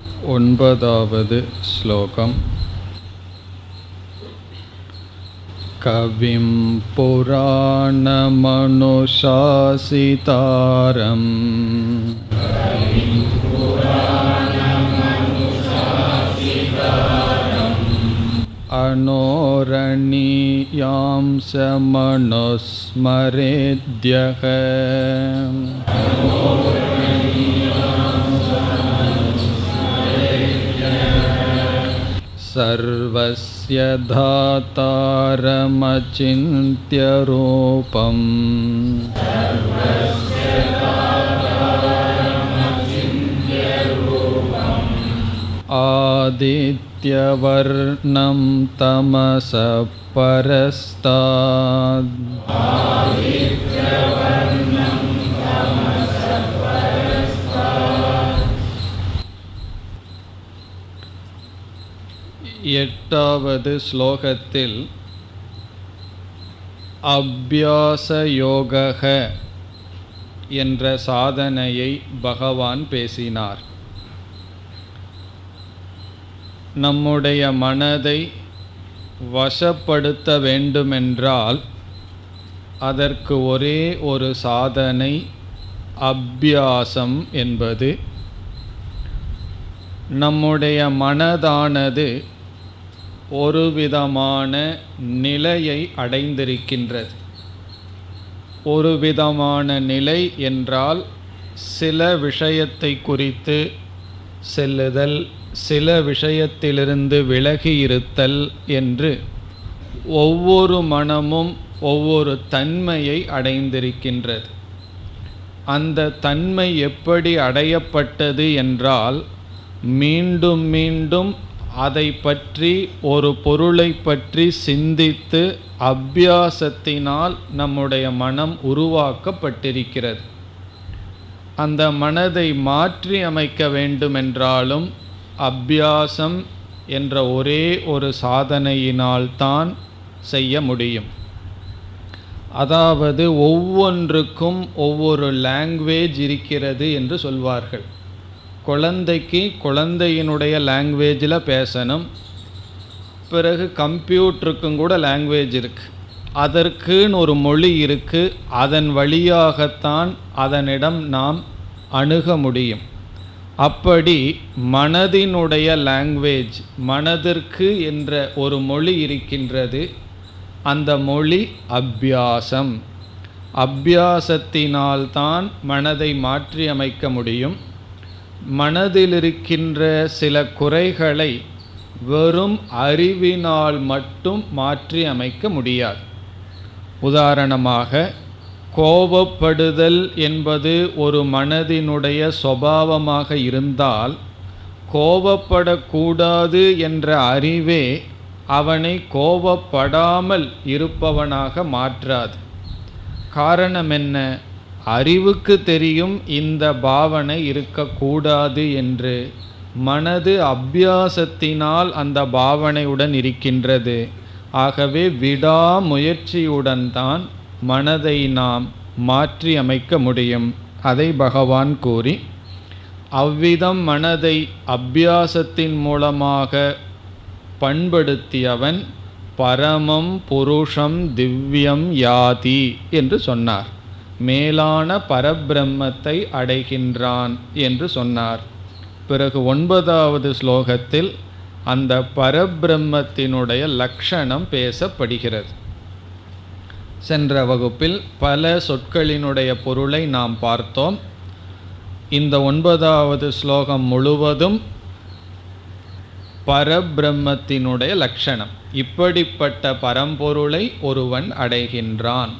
ஒன்பதாவது ஸ்லோகம். கவிம் புராணமனுசாசிதாரம் அனோரணியாம் சமனுஸ்மரேத்யஹ சர்வஸ்ய தாதாரமசிந்த்ய ரூபம் ஆதித்யவர்ணம் தமஸ பரஸ்தாத் எட்டாவது ஸ்லோகத்தில் அபியாச யோக என்ற சாதனையை பகவான் பேசினார். நம்முடைய மனதை வசப்படுத்த வேண்டுமென்றால் அதற்கு ஒரே ஒரு சாதனை அபியாசம் என்பது. நம்முடைய மனதானது ஒரு விதமான நிலையை அடைந்திருக்கின்றது. ஒரு விதமான நிலை என்றால் சில விஷயத்தை குறித்து செல்லுதல், சில விஷயத்திலிருந்து விலகி இருத்தல் என்று ஒவ்வொரு மனமும் ஒவ்வொரு தன்மையை அடைந்திருக்கின்றது. அந்த தன்மை எப்படி அடையப்பட்டது என்றால், மீண்டும் மீண்டும் அதை பற்றி, ஒரு பொருளை பற்றி சிந்தித்து அபியாசத்தினால் நம்முடைய மனம் உருவாக்கப்பட்டிருக்கிறது. அந்த மனதை மாற்றி அமைக்க வேண்டுமென்றாலும் அபியாசம் என்ற ஒரே ஒரு சாதனையினால்தான் செய்ய முடியும். அதாவது ஒவ்வொன்றுக்கும் ஒவ்வொரு லாங்குவேஜ் இருக்கிறது என்று சொல்வார்கள். குழந்தைக்கு குழந்தையினுடைய லாங்குவேஜில் பேசணும். பிறகு கம்ப்யூட்டருக்கும் கூட லாங்குவேஜ் இருக்குது. அதற்குன்னு ஒரு மொழி இருக்குது. அதன் வழியாகத்தான் அதனிடம் நாம் அணுக முடியும். அப்படி மனதினுடைய லாங்குவேஜ், மனதிற்கு என்ற ஒரு மொழி இருக்கின்றது. அந்த மொழி அபியாசம். அபியாசத்தினால்தான் மனதை மாற்றி அமைக்க முடியும். மனதில் இருக்கின்ற சில குறைகளை வெறும் அறிவினால் மட்டும் மாற்றி அமைக்க முடியாது. உதாரணமாக, கோபப்படுதல் என்பது ஒரு மனதினுடைய சுபாவமாக இருந்தால், கோபப்படக்கூடாது என்ற அறிவே அவனை கோபப்படாமல் இருப்பவனாக மாற்றாது. காரணம் என்ன? அறிவுக்கு தெரியும் இந்த பாவனை இருக்கக்கூடாது என்று. மனது அபியாசத்தினால் அந்த பாவனையுடன் இருக்கின்றது. ஆகவே விடாமுயற்சியுடன் தான் மனதை நாம் மாற்றி அமைக்க முடியும். அதை பகவான் கூறி, அவ்விதம் மனதை அபியாசத்தின் மூலமாக பண்படுத்தியவன் பரமம் புருஷம் திவ்யம் யாதி என்று சொன்னார். மேலான பரபிரம்மத்தை அடைகின்றான் என்று சொன்னார். பிறகு 9வது ஸ்லோகத்தில் அந்த பரபிரம்மத்தினுடைய லக்ஷணம் பேசப்படுகிறது. சென்ற வகுப்பில் பல சொற்களினுடைய பொருளை நாம் பார்த்தோம். இந்த 9வது ஸ்லோகம் முழுவதும் பரபிரம்மத்தினுடைய லக்ஷணம். இப்படிப்பட்ட பரம்பொருளை ஒருவன் அடைகின்றான்.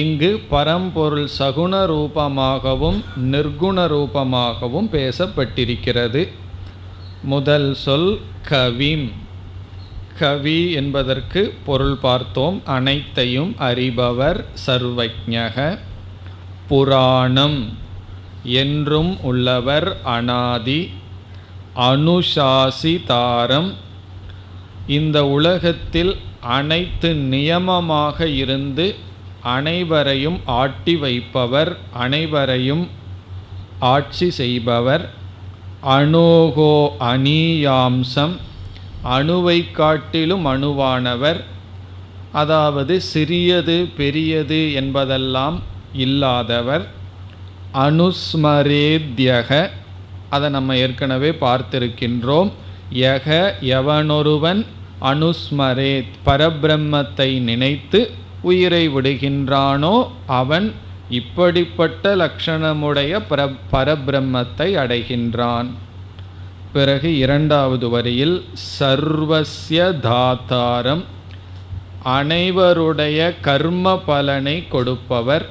இங்கு பரம்பொருள் சகுண ரூபமாகவும் நிர்குண ரூபமாகவும் பேசப்பட்டிருக்கிறது. முதல் சொல் கவிம். கவி என்பதற்கு பொருள் பார்த்தோம். அனைத்தையும் அறிபவர், சர்வஜ்ஞக. புராணம் என்றும் உள்ளவர், அநாதி. அனுசாசிதாரம், இந்த உலகத்தில் அனைத்து நியமமாக இருந்து அனைவரையும் ஆட்டி வைப்பவர், அனைவரையும் ஆட்சி செய்பவர். அணுகோ அணியாம்சம், அணுவை காட்டிலும் அணுவானவர், அதாவது சிறியது பெரியது என்பதெல்லாம் இல்லாதவர். அனுஸ்மரேத்யக, அதை நம்ம ஏற்கனவே பார்த்திருக்கின்றோம். யக, எவனொருவன் அனுஸ்மரேத், பரபிரம்மத்தை நினைத்து உயிரை விடுகின்றானோ அவன் இப்படிப்பட்ட லட்சணமுடைய பரபிரம்மத்தை அடைகின்றான். பிறகு இரண்டாவது வரியில் சர்வஸ்ய தாத்தாரம், அனைவருடைய கர்ம பலனை கொடுப்பவர்,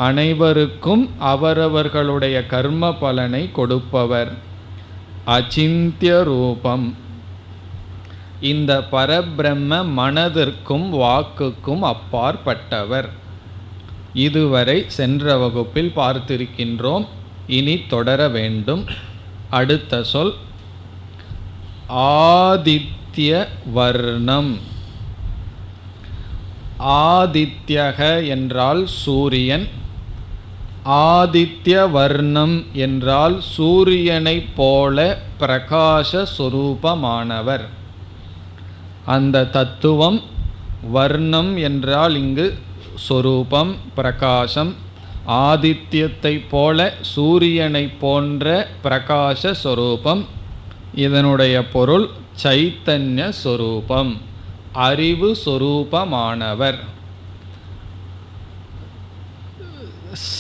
அனைவருக்கும் அவரவர்களுடைய கர்ம பலனை கொடுப்பவர். அசிந்திய ரூபம், இந்த பரபிரம்ம மனதிற்கும் வாக்குக்கும் அப்பாற்பட்டவர். இதுவரை சென்ற வகுப்பில் பார்த்திருக்கின்றோம். இனி தொடர வேண்டும். அடுத்த சொல் ஆதித்ய வர்ணம். ஆதித்யக என்றால் சூரியன், ஆதித்ய வர்ணம் என்றால் சூரியனைப் போல பிரகாச சொரூபமானவர். அந்த தத்துவம், வர்ணம் என்றால் இங்கு சொரூபம், பிரகாசம். ஆதித்யத்தை போல சூரியனை போன்ற பிரகாச சொரூபம். இதனுடைய பொருள் சைத்தன்ய சொரூபம், அறிவு சொரூபமானவர்.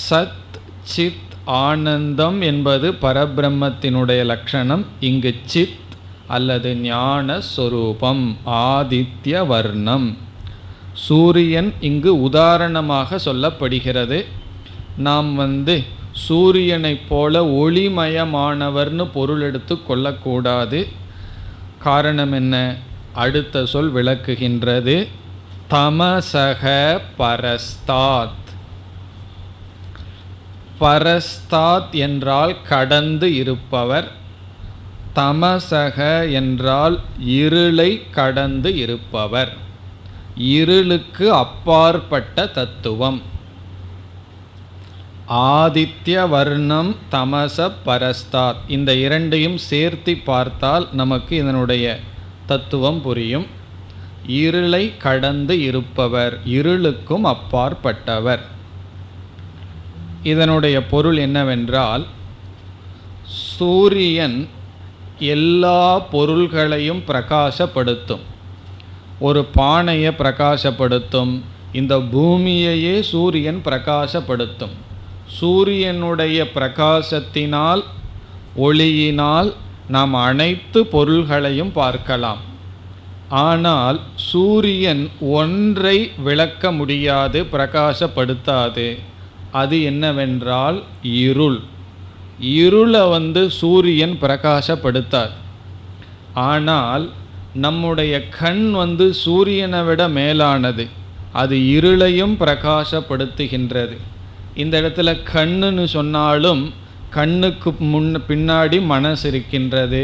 சத் சித் ஆனந்தம் என்பது பரபிரம்மத்தினுடைய லட்சணம். இங்கு சித் அல்லது ஞான சொரூபம், ஆதித்ய வர்ணம். சூரியன் இங்கு உதாரணமாக சொல்லப்படுகிறது. நாம் சூரியனைப் போல ஒளிமயமானவர்னு பொருள் எடுத்து கொள்ளக்கூடாது. காரணம் என்ன? அடுத்த சொல் விளக்குகின்றது. தமசக பரஸ்தாத். பரஸ்தாத் என்றால் கடந்து இருப்பவர், தமசக என்றால் இருளை கடந்து இருப்பவர், இருளுக்கு அப்பாற்பட்ட தத்துவம். ஆதித்ய வர்ணம் தமச பரஸ்தாத், இந்த இரண்டையும் சேர்த்து பார்த்தால் நமக்கு இதனுடைய தத்துவம் புரியும். இருளை கடந்து இருப்பவர், இருளுக்கும் அப்பாற்பட்டவர். இதனுடைய பொருள் என்னவென்றால், சூரியன் எல்லா பொருள்களையும் பிரகாசப்படுத்தும். ஒரு பானையை பிரகாசப்படுத்தும், இந்த பூமியையே சூரியன் பிரகாசப்படுத்தும். சூரியனுடைய பிரகாசத்தினால், ஒளியினால் நாம் அனைத்து பொருள்களையும் பார்க்கலாம். ஆனால் சூரியன் ஒன்றை விளக்க முடியாது, பிரகாசப்படுத்தாது. அது என்னவென்றால் இருள். இருளை சூரியன் பிரகாசப்படுத்தாது. ஆனால் நம்முடைய கண் சூரியனை விட மேலானது, அது இருளையும் பிரகாசப்படுத்துகின்றது. இந்த இடத்துல கண்ணுன்னு சொன்னாலும் கண்ணுக்கு பின்னாடி மனசு இருக்கின்றது,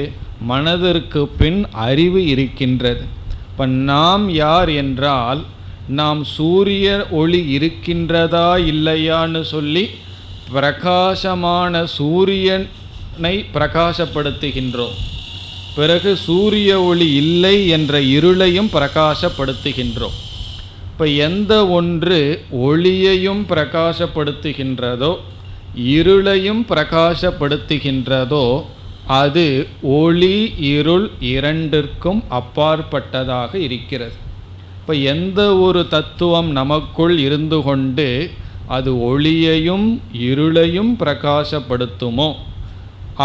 மனதிற்கு பின் அறிவு இருக்கின்றது. இப்போ நாம் யார் என்றால், நாம் சூரிய ஒளி இருக்கின்றதா இல்லையான்னு சொல்லி பிரகாசமான சூரியனை பிரகாசப்படுத்துகின்றோம். பிறகு சூரிய ஒளி இல்லை என்ற இருளையும் பிரகாசப்படுத்துகின்றோம். இப்போ எந்த ஒன்று ஒளியையும் பிரகாசப்படுத்துகின்றதோ இருளையும் பிரகாசப்படுத்துகின்றதோ அது ஒளி இருள் இரண்டிற்கும் அப்பாற்பட்டதாக இருக்கிறது. இப்போ எந்த ஒரு தத்துவம் நமக்குள் இருந்து கொண்டு அது ஒளியையும் இருளையும் பிரகாசப்படுத்துமோ,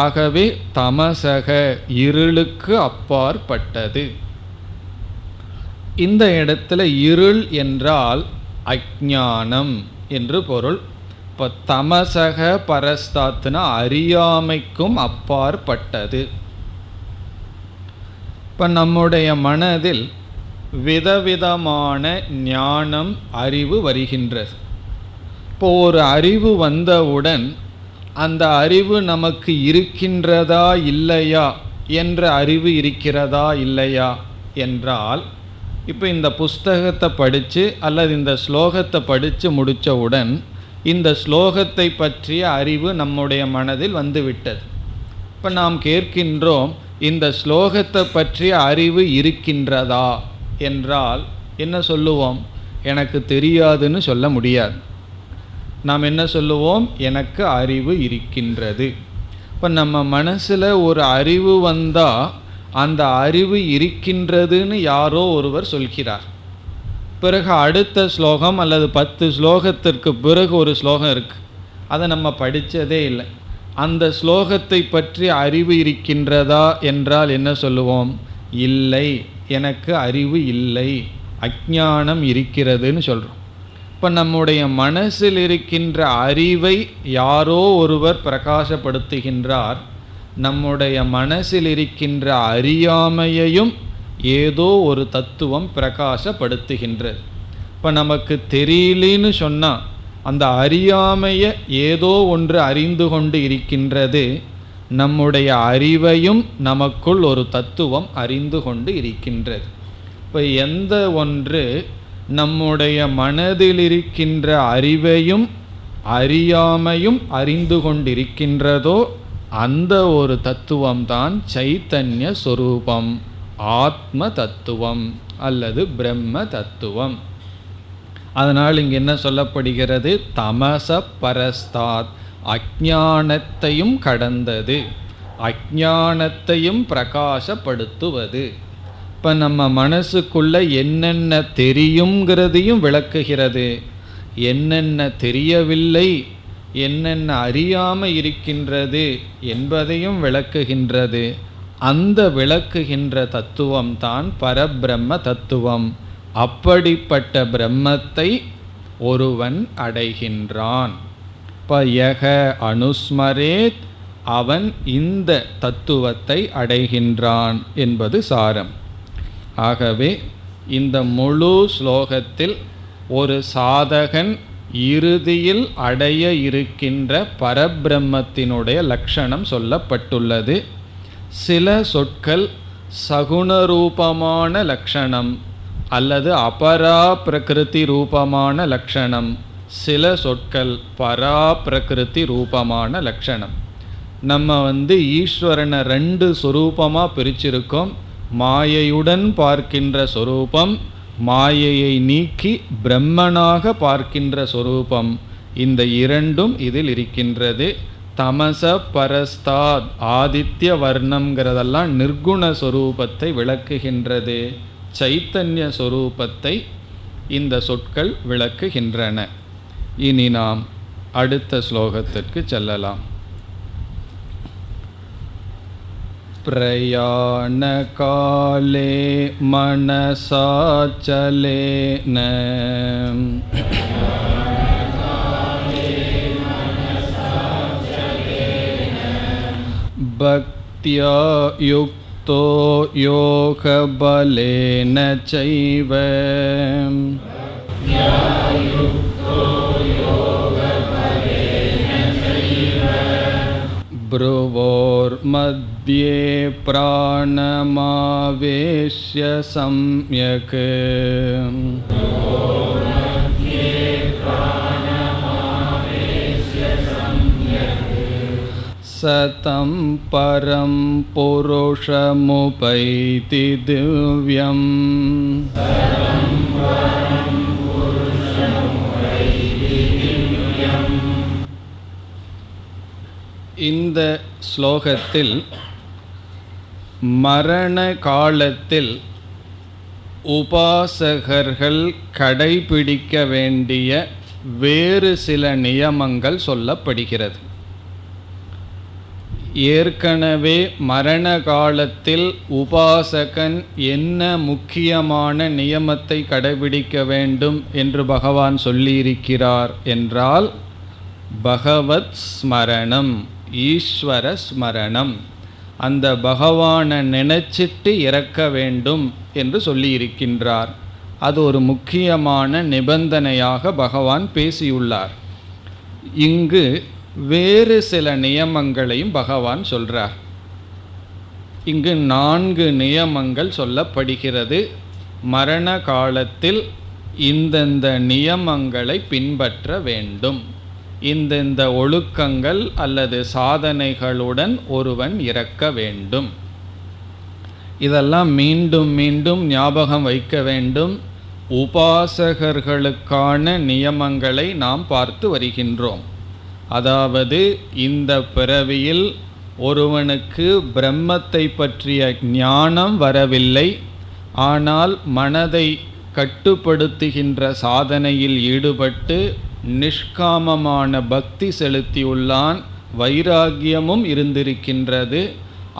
ஆகவே தமசக இருளுக்கு அப்பாற்பட்டது. இந்த இடத்துல இருள் என்றால் அஞ்ஞானம் என்று பொருள். இப்போ தமசக பரஸ்தாத்னா அறியாமைக்கும் அப்பாற்பட்டது. இப்போ நம்முடைய மனதில் விதவிதமான ஞானம் அறிவு வருகின்றது. இப்போ ஒரு அறிவு வந்தவுடன் அந்த அறிவு நமக்கு இருக்கின்றதா இல்லையா என்ற அறிவு இருக்கிறதா இல்லையா என்றால், இப்போ இந்த புஸ்தகத்தை படித்து அல்லது இந்த ஸ்லோகத்தை படித்து முடித்தவுடன் இந்த ஸ்லோகத்தை பற்றிய அறிவு நம்முடைய மனதில் வந்துவிட்டது. இப்போ நாம் கேட்கின்றோம், இந்த ஸ்லோகத்தை பற்றிய அறிவு இருக்கின்றதா என்றால் என்ன சொல்லுவோம்? எனக்கு தெரியாதுன்னு சொல்ல முடியாது. நாம் என்ன சொல்லுவோம்? எனக்கு அறிவு இருக்கின்றது. இப்போ நம்ம மனசில் ஒரு அறிவு வந்தால் அந்த அறிவு இருக்கின்றதுன்னு யாரோ ஒருவர் சொல்கிறார். பிறகு அடுத்த ஸ்லோகம் அல்லது 10 ஸ்லோகத்திற்கு பிறகு ஒரு ஸ்லோகம் இருக்குது, அதை நம்ம படித்ததே இல்லை. அந்த ஸ்லோகத்தை பற்றி அறிவு இருக்கின்றதா என்றால் என்ன சொல்லுவோம்? இல்லை, எனக்கு அறிவு இல்லை, அஞ்ஞானம் இருக்கிறதுன்னு சொல்கிறோம். இப்போ நம்முடைய மனசில் இருக்கின்ற அறிவை யாரோ ஒருவர் பிரகாசப்படுத்துகின்றார். நம்முடைய மனசில் இருக்கின்ற அறியாமையையும் ஏதோ ஒரு தத்துவம் பிரகாசப்படுத்துகின்றது. இப்போ நமக்கு தெரியலன்னு சொன்னால் அந்த அறியாமையை ஏதோ ஒன்று அறிந்து கொண்டு இருக்கின்றது. நம்முடைய அறிவையும் நமக்குள் ஒரு தத்துவம் அறிந்து கொண்டு இருக்கின்றது. இப்போ எந்த ஒன்று நம்முடைய மனதில் இருக்கின்ற அறிவையும் அறியாமையும் அறிந்து கொண்டிருக்கின்றதோ அந்த ஒரு தத்துவம்தான் சைத்தன்ய சொரூபம், ஆத்ம தத்துவம் அல்லது பிரம்ம தத்துவம். அதனால் இங்கே என்ன சொல்லப்படுகிறது? தமச பரஸ்தாத், அஞ்ஞானத்தையும் கடந்தது, அஞ்ஞானத்தையும் பிரகாசப்படுத்துவது. இப்போ நம்ம மனசுக்குள்ள என்னென்ன தெரியுங்கிறதையும் விளக்குகிறது, என்னென்ன தெரியவில்லை, என்னென்ன அறியாமல் இருக்கின்றது என்பதையும் விளக்குகின்றது. அந்த விளக்குகின்ற தத்துவம்தான் பரபிரம்ம தத்துவம். அப்படிப்பட்ட பிரம்மத்தை ஒருவன் அடைகின்றான். யக அனுஸ்மரேத், அவன் இந்த தத்துவத்தை அடைகின்றான் என்பது சாரம். ஆகவே இந்த முழு ஸ்லோகத்தில் ஒரு சாதகன் இறுதியில் அடைய இருக்கின்ற பரபிரம்மத்தினுடைய லட்சணம் சொல்லப்பட்டுள்ளது. சில சொற்கள் சகுணரூபமான லட்சணம் அல்லது அபரா பிரகிருதி ரூபமான லட்சணம், சில சொற்கள் பரா பிரகிருதி ரூபமான லட்சணம். நம்ம ஈஸ்வரனை 2 சொரூபமாக பிரிச்சிருக்கோம். மாயையுடன் பார்க்கின்ற சொரூபம், மாயையை நீக்கி பிரம்மனாக பார்க்கின்ற சொரூபம். இந்த 2ம் இதில் இருக்கின்றது. தமச பரஸ்தாத், ஆதித்ய வர்ணம்ங்கிறதெல்லாம் நிர்குண சொரூபத்தை விளக்குகின்றது. சைத்தன்ய சொரூபத்தை இந்த சொற்கள் விளக்குகின்றன. இனி நாம் அடுத்த ஸ்லோகத்திற்கு செல்லலாம். பிரயாண காலே மனசா சலேன பக்த்யா யுக்தோ யோக பலேன சைவ ப்ருவோர் மத்யே பிராணமாவேஷ்ய சம்யக் சதம் பரம் புருஷமுபைதி திவ்யம். இந்த ஸ்லோகத்தில் மரண காலத்தில் உபாசகர்கள் கடைபிடிக்க வேண்டிய வேறு சில நியமங்கள் சொல்லப்படுகிறது. ஏற்கனவே மரண காலத்தில் உபாசகன் என்ன முக்கியமான நியமத்தை கடைபிடிக்க வேண்டும் என்று பகவான் சொல்லியிருக்கிறார் என்றால், பகவத் ஸ்மரணம், ஈஸ்வர ஸ்மரணம், அந்த பகவானை நினைச்சிட்டு இறக்க வேண்டும் என்று சொல்லியிருக்கின்றார். அது ஒரு முக்கியமான நிபந்தனையாக பகவான் பேசியுள்ளார். இங்கு வேறு சில நியமங்களையும் பகவான் சொல்றார். இங்கு 4 நியமங்கள் சொல்லப்படுகிறது. மரண காலத்தில் இந்தந்த நியமங்களை பின்பற்ற வேண்டும். இந்த ஒழுக்கங்கள் அல்லது சாதனைகளுடன் ஒருவன் இறக்க வேண்டும். இதெல்லாம் மீண்டும் மீண்டும் ஞாபகம் வைக்க வேண்டும். உபாசகர்களுக்கான நியமங்களை நாம் பார்த்து வருகின்றோம். அதாவது இந்த பிறவியில் ஒருவனுக்கு பிரம்மத்தை பற்றிய ஞானம் வரவில்லை, ஆனால் மனதை கட்டுப்படுத்துகின்ற சாதனையில் ஈடுபட்டு நிஷ்காமமான பக்தி செலுத்தியுள்ளான், வைராகியமும் இருந்திருக்கின்றது.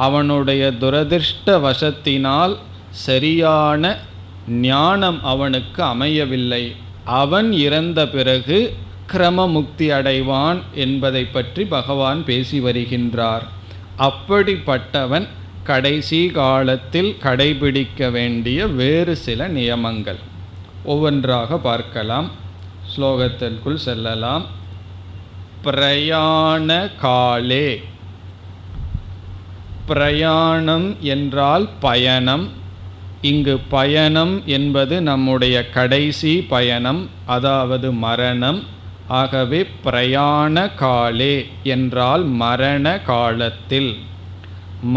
அவனுடைய துரதிர்ஷ்ட வசத்தினால் சரியான ஞானம் அவனுக்கு அமையவில்லை. அவன் இறந்த பிறகு கிரமமுக்தி அடைவான் என்பதை பற்றி பகவான் பேசி வருகின்றார். அப்படிப்பட்டவன் கடைசி காலத்தில் கடைபிடிக்க வேண்டிய வேறு சில நியமங்கள் ஒவ்வொன்றாக பார்க்கலாம். ஸ்லோகத்திற்குள் செல்லலாம். பிரயாண காலே. பிரயாணம் என்றால் பயணம். இங்கு பயணம் என்பது நம்முடைய கடைசி பயணம், அதாவது மரணம். ஆகவே பிரயாண காலே என்றால் மரண காலத்தில்,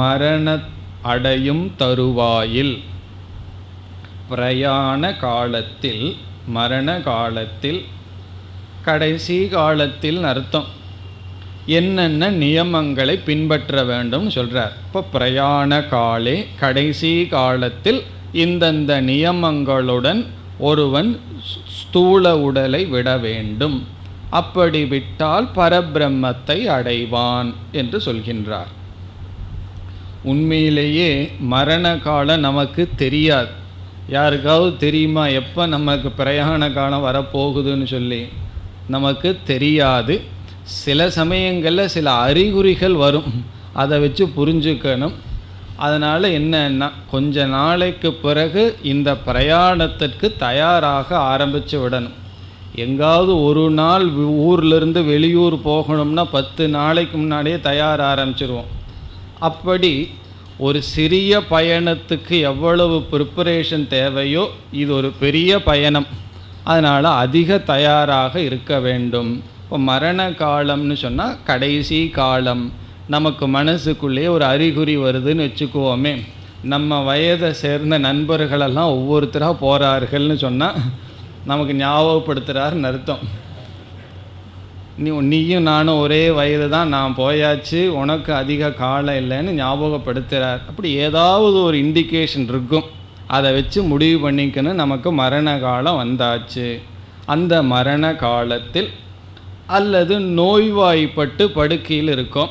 மரண அடையும் தருவாயில். பிரயாண காலத்தில், மரண காலத்தில், கடைசி காலத்தில் அர்த்தம். என்னென்ன நியமங்களை பின்பற்ற வேண்டும் சொல்கிறார். இப்போ பிரயாண காலே, கடைசி காலத்தில் இந்தந்த நியமங்களுடன் ஒருவன் ஸ்தூல உடலை விட வேண்டும். அப்படி விட்டால் பரபிரம்மத்தை அடைவான் என்று சொல்கின்றார். உண்மையிலேயே மரண காலம் நமக்கு தெரியாது. யாருக்காவது தெரியுமா எப்போ நமக்கு பிரயாண காலம் வரப்போகுதுன்னு சொல்லி? நமக்கு தெரியாது. சில சமயங்களில் சில அறிகுறிகள் வரும், அதை வச்சு புரிஞ்சுக்கணும். அதனால் என்னன்னா, கொஞ்ச நாளைக்கு பிறகு இந்த பிரயாணத்திற்கு தயாராக ஆரம்பித்து விடணும். எங்காவது ஒரு நாள் ஊர்லேருந்து வெளியூர் போகணும்னா 10 நாளைக்கு முன்னாடியே தயார் ஆரம்பிச்சிருவோம். அப்படி ஒரு சிறிய பயணத்துக்கு எவ்வளவு ப்ரிப்பரேஷன் தேவையோ இது ஒரு பெரிய பயணம். அதனால் அதிக தயாராக இருக்க வேண்டும். இப்போ மரண காலம்னு சொன்னால் கடைசி காலம். நமக்கு மனசுக்குள்ளே ஒரு அறிகுறி வருதுன்னு வச்சுக்குவோமே. நம்ம வயதை சேர்ந்த நண்பர்களெல்லாம் ஒவ்வொருத்தராக போகிறார்கள்னு சொன்னால் நமக்கு ஞாபகப்படுத்துகிறாருன்னு அர்த்தம். நீயும் நானும் ஒரே வயது தான், நான் போயாச்சு, உனக்கு அதிக காலம் இல்லைன்னு ஞாபகப்படுத்துகிறார். அப்படி ஏதாவது ஒரு இண்டிகேஷன் இருக்கும். அதை வச்சு முடிவு பண்ணிக்கணும், நமக்கு மரண காலம் வந்தாச்சு. அந்த மரண காலத்தில் அல்லது நோய்வாய்ப்பட்டு படுக்கையில் இருக்கும்.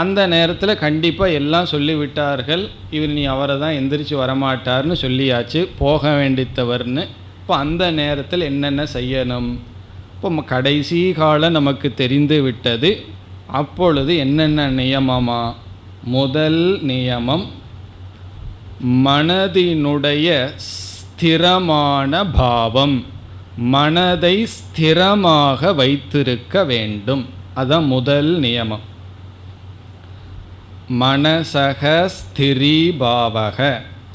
அந்த நேரத்தில் கண்டிப்பாக எல்லாம் சொல்லிவிட்டார்கள், இவர் நீ அவரை தான் எந்திரிச்சு வரமாட்டார்னு சொல்லியாச்சு, போக வேண்டித்தவர்னு. இப்போ அந்த நேரத்தில் என்னென்ன செய்யணும்? இப்போ கடைசி காலம் நமக்கு தெரிந்து விட்டது. அப்பொழுது என்னென்ன நியமமா? முதல் நியமம், மனதினுடைய ஸ்திரமான பாவம், மனதை ஸ்திரமாக வைத்திருக்க வேண்டும். அதான் முதல் நியமம். மனசக ஸ்திரீபாவக.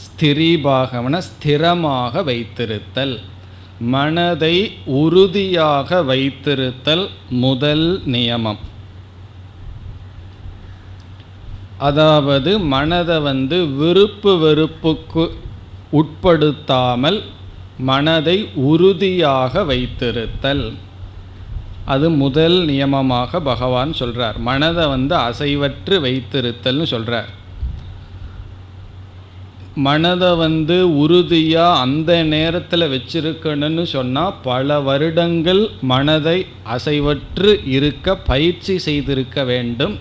ஸ்திரீபாகவன ஸ்திரமாக வைத்திருத்தல், மனதை உறுதியாக வைத்திருத்தல் முதல் நியமம். அதாவது மனதை விருப்பு வெறுப்புக்கு உட்படுத்தாமல் மனதை உறுதியாக வைத்திருத்தல், அது முதல் நியமமாக பகவான் சொல்கிறார். மனதை அசைவற்று வைத்திருத்தல்னு சொல்கிறார். மனதை உறுதியாக அந்த நேரத்தில் வச்சிருக்கணும்னு சொன்னால் பல வருடங்கள் மனதை அசைவற்று இருக்க பயிற்சி செய்திருக்க வேண்டும்.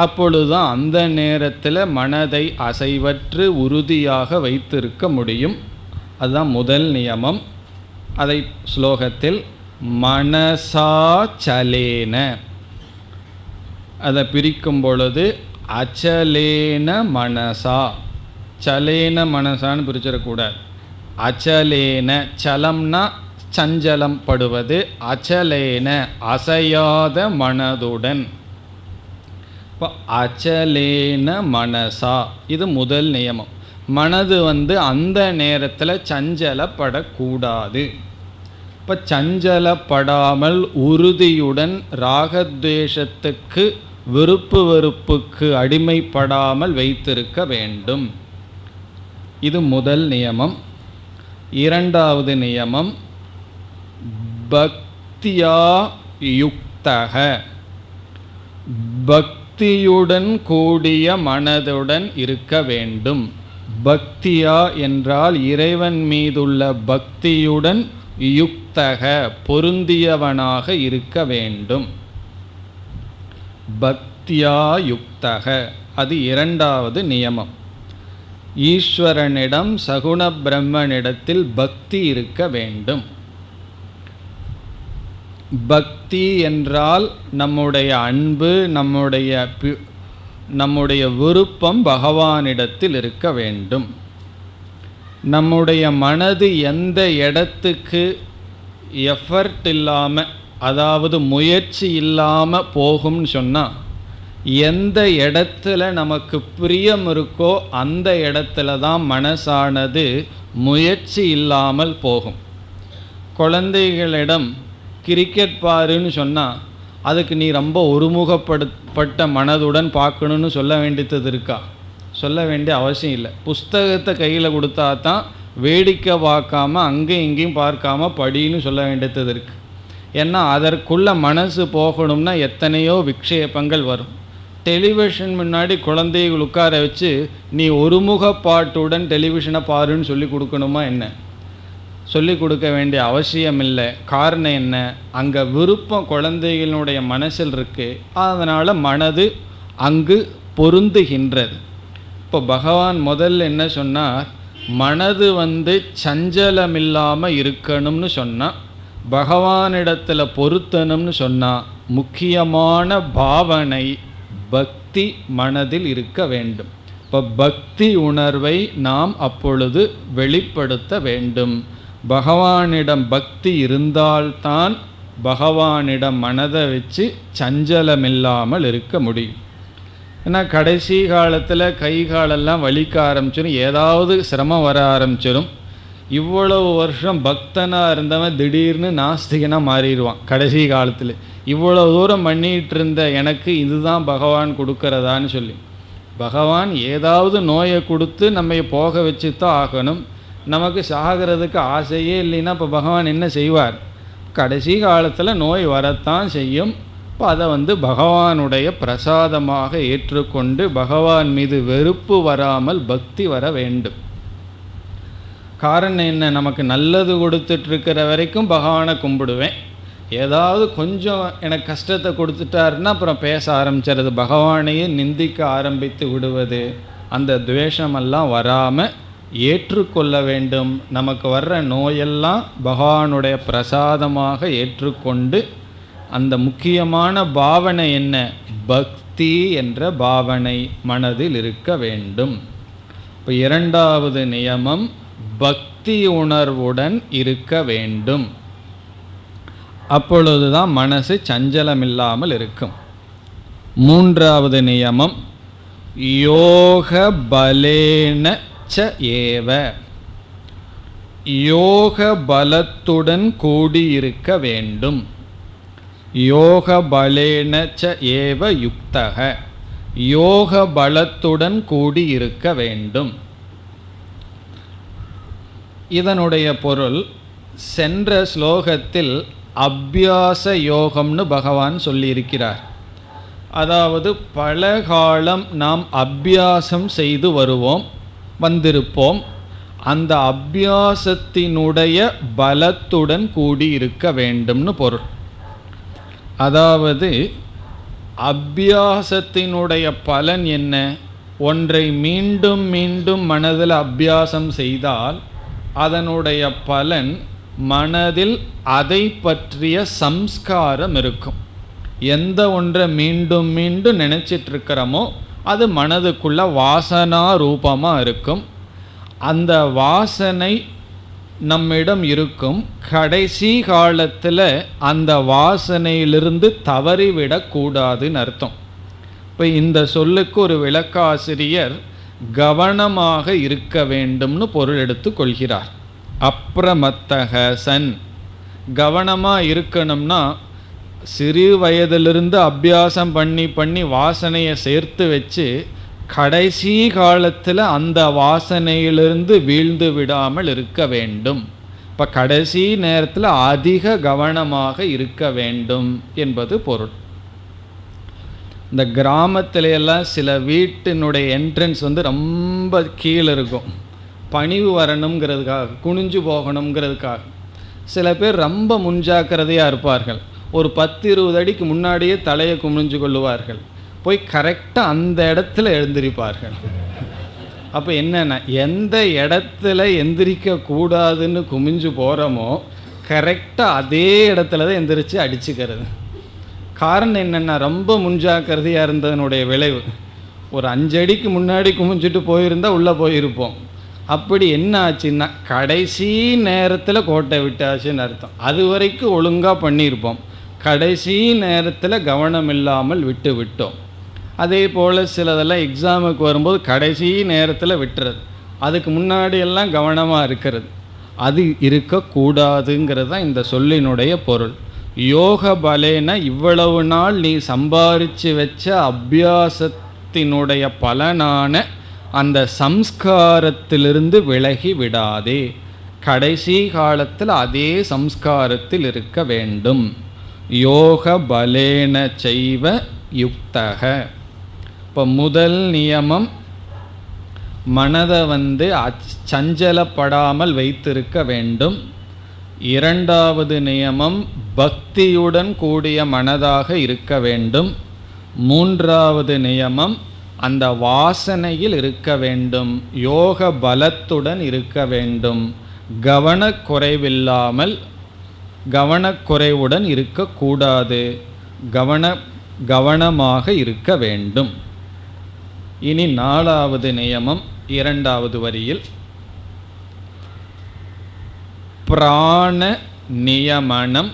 அப்பொழுதுதான் அந்த நேரத்தில் மனதை அசைவற்று உறுதியாக வைத்திருக்க முடியும். அதுதான் முதல் நியமம். அதை ஸ்லோகத்தில் மனசாச்சலேன, அதை பிரிக்கும் பொழுது அச்சலேன மனசா, சலேன மனசான்னு பிரிச்சிடக்கூடாது. அச்சலேன, சலம்னா சஞ்சலம் படுவது, அச்சலேன அசையாத மனதுடன். இப்போ அச்சலேன மனசா, இது முதல் நியமம். மனது அந்த நேரத்தில் சஞ்சலப்படக்கூடாது. இப்போ சஞ்சலப்படாமல் உறுதியுடன் ராகத்வேஷத்துக்கு விருப்பு வெறுப்புக்கு அடிமைப்படாமல் வைத்திருக்க வேண்டும். இது முதல் நியமம். இரண்டாவது நியமம் பக்தியா யுக்தக, பக்தியுடன் கூடிய மனதுடன் இருக்க வேண்டும். பக்தியா என்றால் இறைவன் மீதுள்ள பக்தியுடன் யுக்தக பொருந்தியவனாக இருக்க வேண்டும். பக்தியா யுக்தக அது இரண்டாவது நியமம். ஈஸ்வரனிடம் சகுண பிரம்மனிடத்தில் பக்தி இருக்க வேண்டும். பக்தி என்றால் நம்முடைய அன்பு, நம்முடைய விருப்பம் பகவானிடத்தில் இருக்க வேண்டும். நம்முடைய மனது எந்த இடத்துக்கு எஃபர்ட் இல்லாமல், அதாவது முயற்சி இல்லாமல் போகும்னு சொன்னால், எந்த இடத்துல நமக்கு பிரியம் இருக்கோ அந்த இடத்துல தான் மனசானது முயற்சி இல்லாமல் போகும். குழந்தைகளிடம் கிரிக்கெட் பாருன்னு சொன்னால் அதுக்கு நீ ரொம்ப ஒருமுகப்பட்ட மனதுடன் பார்க்கணுன்னு சொல்ல வேண்டியது இருக்கா? சொல்ல வேண்டிய அவசியம் இல்லை. புஸ்தகத்தை கையில் கொடுத்தா தான் வேடிக்கை பார்க்காம அங்கேயும் இங்கேயும் பார்க்காம படின்னு சொல்ல வேண்டியது இருக்குது. ஏன்னா அதற்குள்ள மனசு போகணும்னா எத்தனையோ விக்ஷேபங்கள் வரும். டெலிவிஷன் முன்னாடி குழந்தைகள் உட்கார வச்சு நீ ஒருமுகப்பாட்டுடன் டெலிவிஷனை பாருன்னு சொல்லி கொடுக்கணுமா என்ன? சொல்லி கொடுக்க வேண்டிய அவசியம் இல்லை. காரணம் என்ன? அங்கே விருப்பம் குழந்தைகளுடைய மனசில் இருக்குது. அதனால் மனது அங்கு பொருந்துகின்றது. இப்போ பகவான் முதல்ல என்ன சொன்னார்? மனது சஞ்சலமில்லாமல் இருக்கணும்னு சொன்னால், பகவானிடத்தில் பொருத்தணும்னு சொன்னால் முக்கியமான பாவனை பக்தி மனதில் இருக்க வேண்டும். இப்போ பக்தி உணர்வை நாம் அப்பொழுது வெளிப்படுத்த வேண்டும். பகவானிடம் பக்தி இருந்தால்தான் பகவானிடம் மனதை வச்சு சஞ்சலமில்லாமல் இருக்க முடியும். ஏன்னா கடைசி காலத்தில் கை காலெல்லாம் வலிக்க ஆரம்பிச்சிடும், ஏதாவது சிரமம் வர ஆரம்பிச்சிடும். இவ்வளவு வருஷம் பக்தனாக இருந்தவன் திடீர்னு நாஸ்திகனாக மாறிடுவான் கடைசி காலத்தில். இவ்வளோ தூரம் பண்ணிகிட்டு இருந்த எனக்கு இதுதான் பகவான் கொடுக்கறதான்னு சொல்லி, பகவான் ஏதாவது நோயை கொடுத்து நம்ம போக வச்சு தான் ஆகணும். நமக்கு சாகிறதுக்கு ஆசையே இல்லைன்னா இப்போ பகவான் என்ன செய்வார்? கடைசி காலத்தில் நோய் வரத்தான் செய்யும். இப்போ அதை பகவானுடைய பிரசாதமாக ஏற்றுக்கொண்டு பகவான் மீது வெறுப்பு வராமல் பக்தி வர வேண்டும். காரணம் என்ன? நமக்கு நல்லது கொடுத்துட்ருக்கிற வரைக்கும் பகவானை கும்பிடுவேன். ஏதாவது கொஞ்சம் எனக்கு கஷ்டத்தை கொடுத்துட்டாருன்னா அப்புறம் பேச ஆரம்பிச்சிடுறது, பகவானையே நிந்திக்க ஆரம்பித்து விடுவது. அந்த துவேஷமெல்லாம் வராமல் ஏற்றுக்கொள்ள வேண்டும். நமக்கு வர்ற நோயெல்லாம் பகவானுடைய பிரசாதமாக ஏற்றுக்கொண்டு, அந்த முக்கியமான பாவனை என்ன? பக்தி என்ற பாவனை மனதில் இருக்க வேண்டும். இப்போ இரண்டாவது நியமம் பக்தி உணர்வுடன் இருக்க வேண்டும். அப்பொழுதுதான் மனசு சஞ்சலமில்லாமல் இருக்கும். மூன்றாவது நியமம் யோக பலேன ச ஏவ, யோக பலத்துடன் கூடியிருக்க வேண்டும். யோக பலேன ச ஏவ யுக்தக, யோக பலத்துடன் கூடியிருக்க வேண்டும். இதனுடைய பொருள் சென்ற ஸ்லோகத்தில் அபியாச யோகம்னு பகவான் சொல்லியிருக்கிறார். அதாவது பல காலம் நாம் அபியாசம் செய்து வந்திருப்போம். அந்த அபியாசத்தினுடைய பலத்துடன் கூடி இருக்க வேண்டும்னு பொருள். அதாவது அபியாசத்தினுடைய பலன் என்ன? ஒன்றை மீண்டும் மீண்டும் மனதில் அபியாசம் செய்தால் அதனுடைய பலன் மனதில் அதை பற்றிய சம்ஸ்காரம் இருக்கும். எந்த ஒன்றை மீண்டும் மீண்டும் நினச்சிட்ருக்கிறோமோ அது மனதுக்குள்ள வாசனா ரூபமாக இருக்கும். அந்த வாசனை நம்மிடம் இருக்கும். கடைசி காலத்தில் அந்த வாசனையிலிருந்து தவறிவிடக்கூடாதுன்னு அர்த்தம். இப்போ இந்த சொல்லுக்கு ஒரு விளக்காசிரியர் கவனமாக இருக்க வேண்டும்னு பொருள் எடுத்து கொள்கிறார். அப்ரமத்தக சன், கவனமாக இருக்கணும்னா சிறு வயதிலிருந்து அபியாசம் பண்ணி பண்ணி வாசனையை சேர்த்து வச்சு கடைசி காலத்தில் அந்த வாசனையிலிருந்து வீழ்ந்து விடாமல் இருக்க வேண்டும். இப்போ கடைசி நேரத்தில் அதிக கவனமாக இருக்க வேண்டும் என்பது பொருள். இந்த கிராமத்திலையெல்லாம் சில வீட்டினுடைய என்ட்ரன்ஸ் ரொம்ப கீழே இருக்கும், பணிவு வரணுங்கிறதுக்காக, குனிஞ்சு போகணுங்கிறதுக்காக. சில பேர் ரொம்ப முன்ஜாக்கிரதையாக இருப்பார்கள், ஒரு 10-20 அடிக்கு முன்னாடியே தலையை குனிஞ்சு கொள்ளுவார்கள், போய் கரெக்டாக அந்த இடத்துல எழுந்திருப்பார்கள். அப்போ என்னென்னா, எந்த இடத்துல எந்திரிக்க கூடாதுன்னு குமிஞ்சு போகிறோமோ கரெக்டாக அதே இடத்துல தான் எந்திரிச்சு அடிச்சுக்கிறது. காரணம் என்னென்னா, ரொம்ப முன்ஜாக்கிரதையாக இருந்ததனுடைய விளைவு. ஒரு 5 அடிக்கு முன்னாடி குமிஞ்சிட்டு போயிருந்தால் உள்ளே போயிருப்போம். அப்படி என்ன ஆச்சுன்னா, கடைசி நேரத்தில் கோட்டை விட்டாச்சுன்னு அர்த்தம். அது வரைக்கும் ஒழுங்காக பண்ணியிருப்போம், கடைசி நேரத்தில் கவனம் இல்லாமல் விட்டு விட்டோம். அதே போல் சிலதெல்லாம் எக்ஸாமுக்கு வரும்போது கடைசி நேரத்தில் விட்டுறது, அதுக்கு முன்னாடியெல்லாம் கவனமாக இருக்கிறது, அது இருக்கக்கூடாதுங்கிறது தான் இந்த சொல்லினுடைய பொருள். யோக பலேன இவ்வளவு நாள் நீ சம்பாரித்து வச்ச அபியாசத்தினுடைய பலனான அந்த சம்ஸ்காரத்திலிருந்து விலகி விடாதே, கடைசி காலத்தில் அதே சம்ஸ்காரத்தில் இருக்க வேண்டும். யோக பலேன செய்வ யுக்தக. இப்போ முதல் நியமம் மனதை சஞ்சலப்படாமல் வைத்திருக்க வேண்டும். இரண்டாவது நியமம் பக்தியுடன் கூடிய மனதாக இருக்க வேண்டும். மூன்றாவது நியமம் அந்த வாசனையில் இருக்க வேண்டும், யோக பலத்துடன் இருக்க வேண்டும், கவனக்குறைவுடன் இருக்கக்கூடாது, கவனமாக இருக்க வேண்டும். இனி 4வது நியமம் 2வது வரியில், பிராண நியமனம்,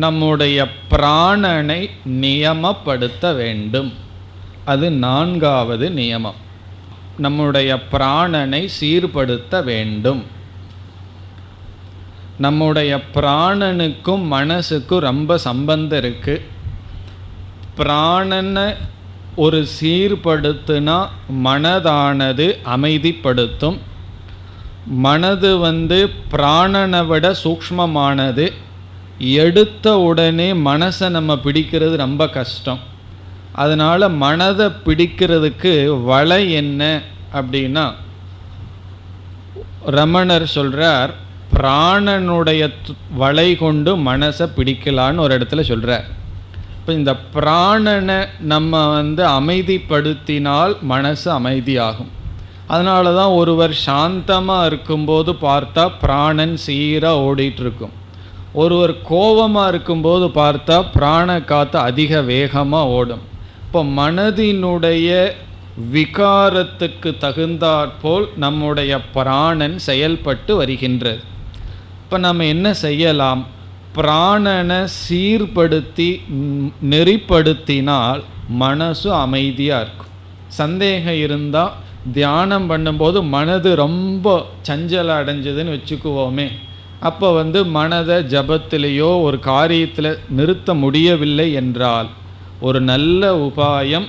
நம்முடைய பிராணனை நியமப்படுத்த வேண்டும். அது 4வது நியமம். நம்முடைய பிராணனை சீர்படுத்த வேண்டும். நம்முடைய பிராணனுக்கும் மனசுக்கும் ரொம்ப சம்பந்தம் இருக்குது. பிராணனை ஒரு சீர்படுத்தினா மனதானது அமைதிப்படுத்தும். மனது பிராணனை விட சூக்ஷ்மமானது. எடுத்த உடனே மனசை நம்ம பிடிக்கிறது ரொம்ப கஷ்டம். அதனால் மனதை பிடிக்கிறதுக்கு வலை என்ன அப்படின்னா, ரமணர் சொல்கிறார், பிராணனுடைய வலை கொண்டு மனசை பிடிக்கலான்னு ஒரு இடத்துல சொல்கிறார். இப்போ இந்த பிராணனை நம்ம அமைதிப்படுத்தினால் மனசு அமைதியாகும். அதனால தான் ஒருவர் சாந்தமாக இருக்கும்போது பார்த்தா பிராணன் சீராக ஓடிட்டுருக்கும். ஒருவர் கோபமாக இருக்கும்போது பார்த்தா பிராண காற்று அதிக வேகமாக ஓடும். இப்போ மனதினுடைய விகாரத்துக்கு தகுந்தாற்போல் நம்முடைய பிராணன் செயல்பட்டு வருகின்றது. இப்போ நம்ம என்ன செய்யலாம்? பிராணனை சீர்படுத்தி நெறிப்படுத்தினால் மனசு அமைதியாக இருக்கும். சந்தேகம் இருந்தால் தியானம் பண்ணும்போது மனது ரொம்ப சஞ்சலம் அடைஞ்சதுன்னு வச்சுக்குவோமே, அப்போ மனதை ஜபத்திலேயோ ஒரு காரியத்தில் நிறுத்த முடியவில்லை என்றால் ஒரு நல்ல உபாயம்,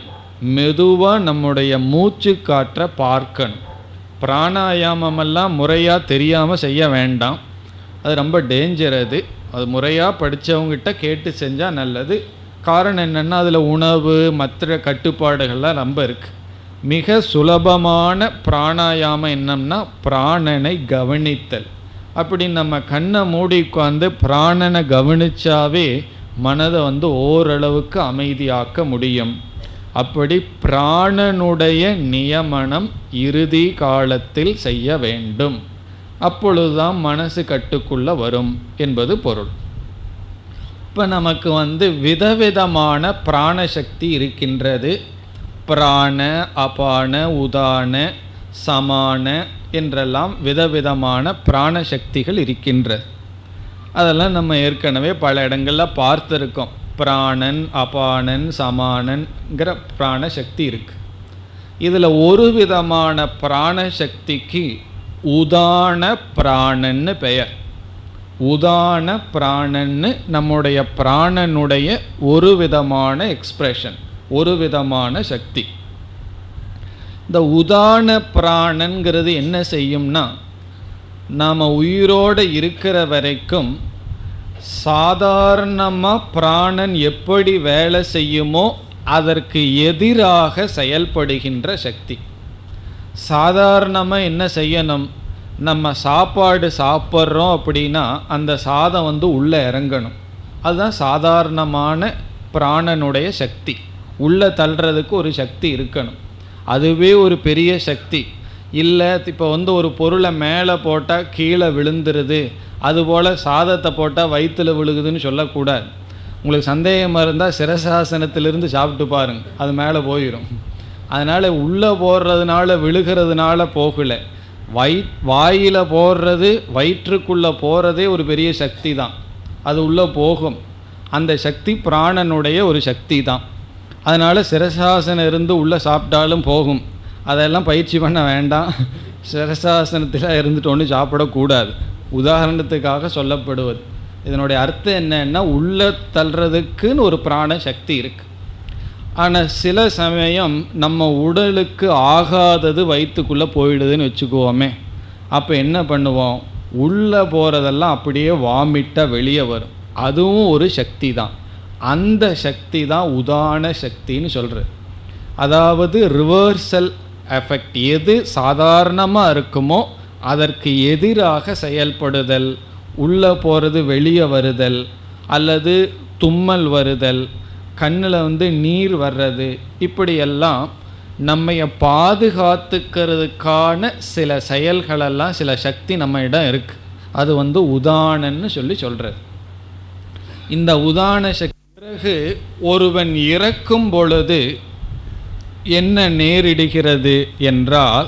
மெதுவாக நம்முடைய மூச்சு காற்றை பார்க்கணும். பிராணாயாமமெல்லாம் முறையாக தெரியாமல் செய்ய வேண்டாம், அது ரொம்ப டேஞ்சர். அது முறையாக படித்தவங்ககிட்ட கேட்டு செஞ்சால் நல்லது. காரணம் என்னென்னா, அதில் உணவு மற்ற கட்டுப்பாடுகள்லாம் ரொம்ப இருக்குது. மிக சுலபமான பிராணாயாமம் என்னன்னா பிராணனை கவனித்தல். அப்படி நம்ம கண்ணை மூடி உட்காந்து பிராணனை கவனிச்சாவே மனதை ஓரளவுக்கு அமைதியாக்க முடியும். அப்படி பிராணனுடைய நியமனம் இறுதி காலத்தில் செய்ய வேண்டும். அப்பொழுதுதான் மனசு கட்டுக்குள்ளே வரும் என்பது பொருள். இப்போ நமக்கு விதவிதமான பிராணசக்தி இருக்கின்றது. பிராண, அபான, உதான, சமான என்றெல்லாம் விதவிதமான பிராணசக்திகள் இருக்கின்றது. அதெல்லாம் நம்ம ஏற்கனவே பல இடங்களில் பார்த்துருக்கோம். பிராணன், அபானன், சமானன்கிற பிராணசக்தி இருக்குது. இதில் ஒரு விதமான பிராணசக்திக்கு உதான பிராணன்னு பெயர். உதான பிராணன்னு நம்முடைய பிராணனுடைய ஒரு விதமான எக்ஸ்பிரஷன், ஒரு விதமான சக்தி. இந்த உதான பிராணங்கிறது என்ன செய்யும்னா, நாம் உயிரோடு இருக்கிற வரைக்கும் சாதாரணமாக பிராணன் எப்படி வேலை செய்யுமோ அதற்கு எதிராக செயல்படுகின்ற சக்தி. சாதாரணமாக என்ன செய்யணும், நம்ம சாப்பாடு சாப்பிட்றோம் அப்படின்னா அந்த சாதம் உள்ளே இறங்கணும். அதுதான் சாதாரணமான பிராணனுடைய சக்தி. உள்ளே தள்ளுறதுக்கு ஒரு சக்தி இருக்கணும், அதுவே ஒரு பெரிய சக்தி. இல்லை இப்போ ஒரு பொருளை மேலே போட்டால் கீழே விழுந்துருது, அதுபோல் சாதத்தை போட்டால் வயிற்றில் விழுகுதுன்னு சொல்லக்கூடாது. உங்களுக்கு சந்தேகமாக இருந்தால் சிரசாசனத்திலிருந்து சாப்பிட்டு பாருங்க, அது மேலே போயிடும். அதனால் உள்ளே போடுறதுனால விழுகிறதுனால போகலை, வாயில் போடுறது வயிற்றுக்குள்ளே போகிறதே ஒரு பெரிய சக்தி தான், அது உள்ளே போகும். அந்த சக்தி பிராணனுடைய ஒரு சக்தி தான். அதனால் சிரசாசனம் இருந்து உள்ளே சாப்பிட்டாலும் போகும். அதெல்லாம் பயிற்சி பண்ண வேண்டாம், சிரசாசனத்தில் இருந்துட்டு ஒன்று சாப்பிடக்கூடாது. உதாரணத்துக்காக சொல்லப்படுவது. இதனுடைய அர்த்தம் என்னன்னா, உள்ளே தள்ளுறதுக்குன்னு ஒரு பிராண சக்தி இருக்குது. ஆனால் சில சமயம் நம்ம உடலுக்கு ஆகாதது வயிற்றுக்குள்ளே போயிடுதுன்னு வச்சுக்குவோமே, அப்போ என்ன பண்ணுவோம், உள்ளே போகிறதெல்லாம் அப்படியே வாமிட்டாக வெளியே வரும். அதுவும் ஒரு சக்தி தான். அந்த சக்தி தான் உதான சக்தின்னு சொல்கிறது. அதாவது ரிவர்சல் எஃபெக்ட். எது சாதாரணமாக இருக்குமோ அதற்கு எதிராக செயல்படுதல், உள்ளே போகிறது வெளியே வருதல், அல்லது தும்மல் வருதல், கண்ணில் நீர் வர்றது, இப்படியெல்லாம் நம்மைய பாதுகாத்துக்கிறதுக்கான சில செயல்களெல்லாம் சில சக்தி நம்ம இடம் இருக்குது. அது உதானன்னு சொல்கிறது. இந்த உதான சக்தி பிறகு ஒருவன் இறக்கும் பொழுது என்ன நேரிடுகிறது என்றால்,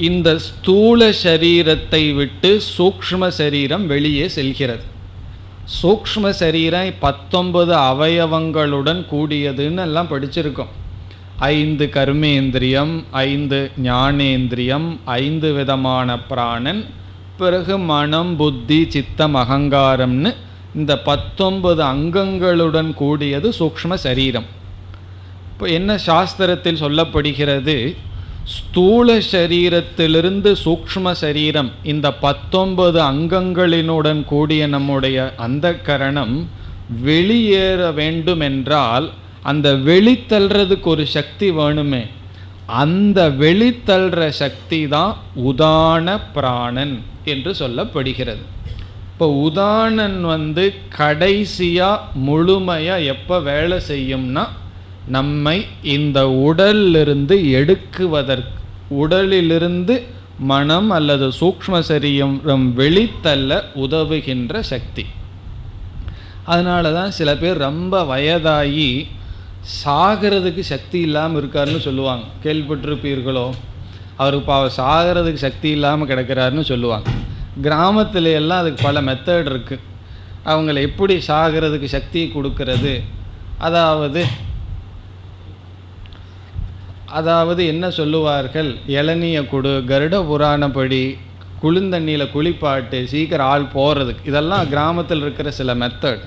இந்த ஸ்தூல சரீரத்தை விட்டு சூக்ஷ்ம சரீரம் வெளியே செல்கிறது. சூக்ஷ்ம சரீரம் 19 அவயவங்களுடன் கூடியதுன்னு எல்லாம் படிச்சிருக்கோம். 5 கர்மேந்திரியம், 5 ஞானேந்திரியம், 5 விதமான பிராணன், பிறகு மனம், புத்தி, சித்தம், அகங்காரம்னு இந்த 19 அங்கங்களுடன் கூடியது சூக்ஷ்ம சரீரம். இப்போ என்ன சாஸ்திரத்தில் சொல்லப்படுகிறது, ஸ்தூல சரீரத்திலிருந்து சூக்ஷ்ம சரீரம், இந்த 19 அங்கங்களினுடன் கூடிய நம்முடைய அந்தக்கரணம் வெளியேற வேண்டுமென்றால் அந்த வெளித்தள்ளுறதுக்கு ஒரு சக்தி வேணுமே. அந்த வெளித்தள்ளுற சக்தி தான் உதான பிராணன் என்று சொல்லப்படுகிறது. இப்போ உதானன் கடைசியாக முழுமையாக எப்போ வேலை செய்யும்னா, நம்மை இந்த உடலிலிருந்து எடுக்குவதற்கு, உடலிலிருந்து மனம் அல்லது சூக்ஷ்ம சரீரம் வெளித்தள்ள உதவுகின்ற சக்தி. அதனால தான் சில பேர் ரொம்ப வயதாகி சாகிறதுக்கு சக்தி இல்லாமல் இருக்காருன்னு சொல்லுவாங்க. கேள்விப்பட்டிருப்பீர்களோ? அவருக்கு சாகிறதுக்கு சக்தி இல்லாமல் கிடக்கிறாருன்னு சொல்லுவாங்க. கிராமத்துல எல்லாம் அதுக்கு பல மெத்தட் இருக்குது. அவங்கள எப்படி சாகிறதுக்கு சக்தியை கொடுக்கறது, அதாவது என்ன சொல்லுவார்கள், இளநியை கொடு, கருட புராணப்படி குளிர்ந்தண்ணியில் குளிப்பாட்டு, சீக்கிரம் ஆள் போகிறதுக்கு. இதெல்லாம் கிராமத்தில் இருக்கிற சில மெத்தட்.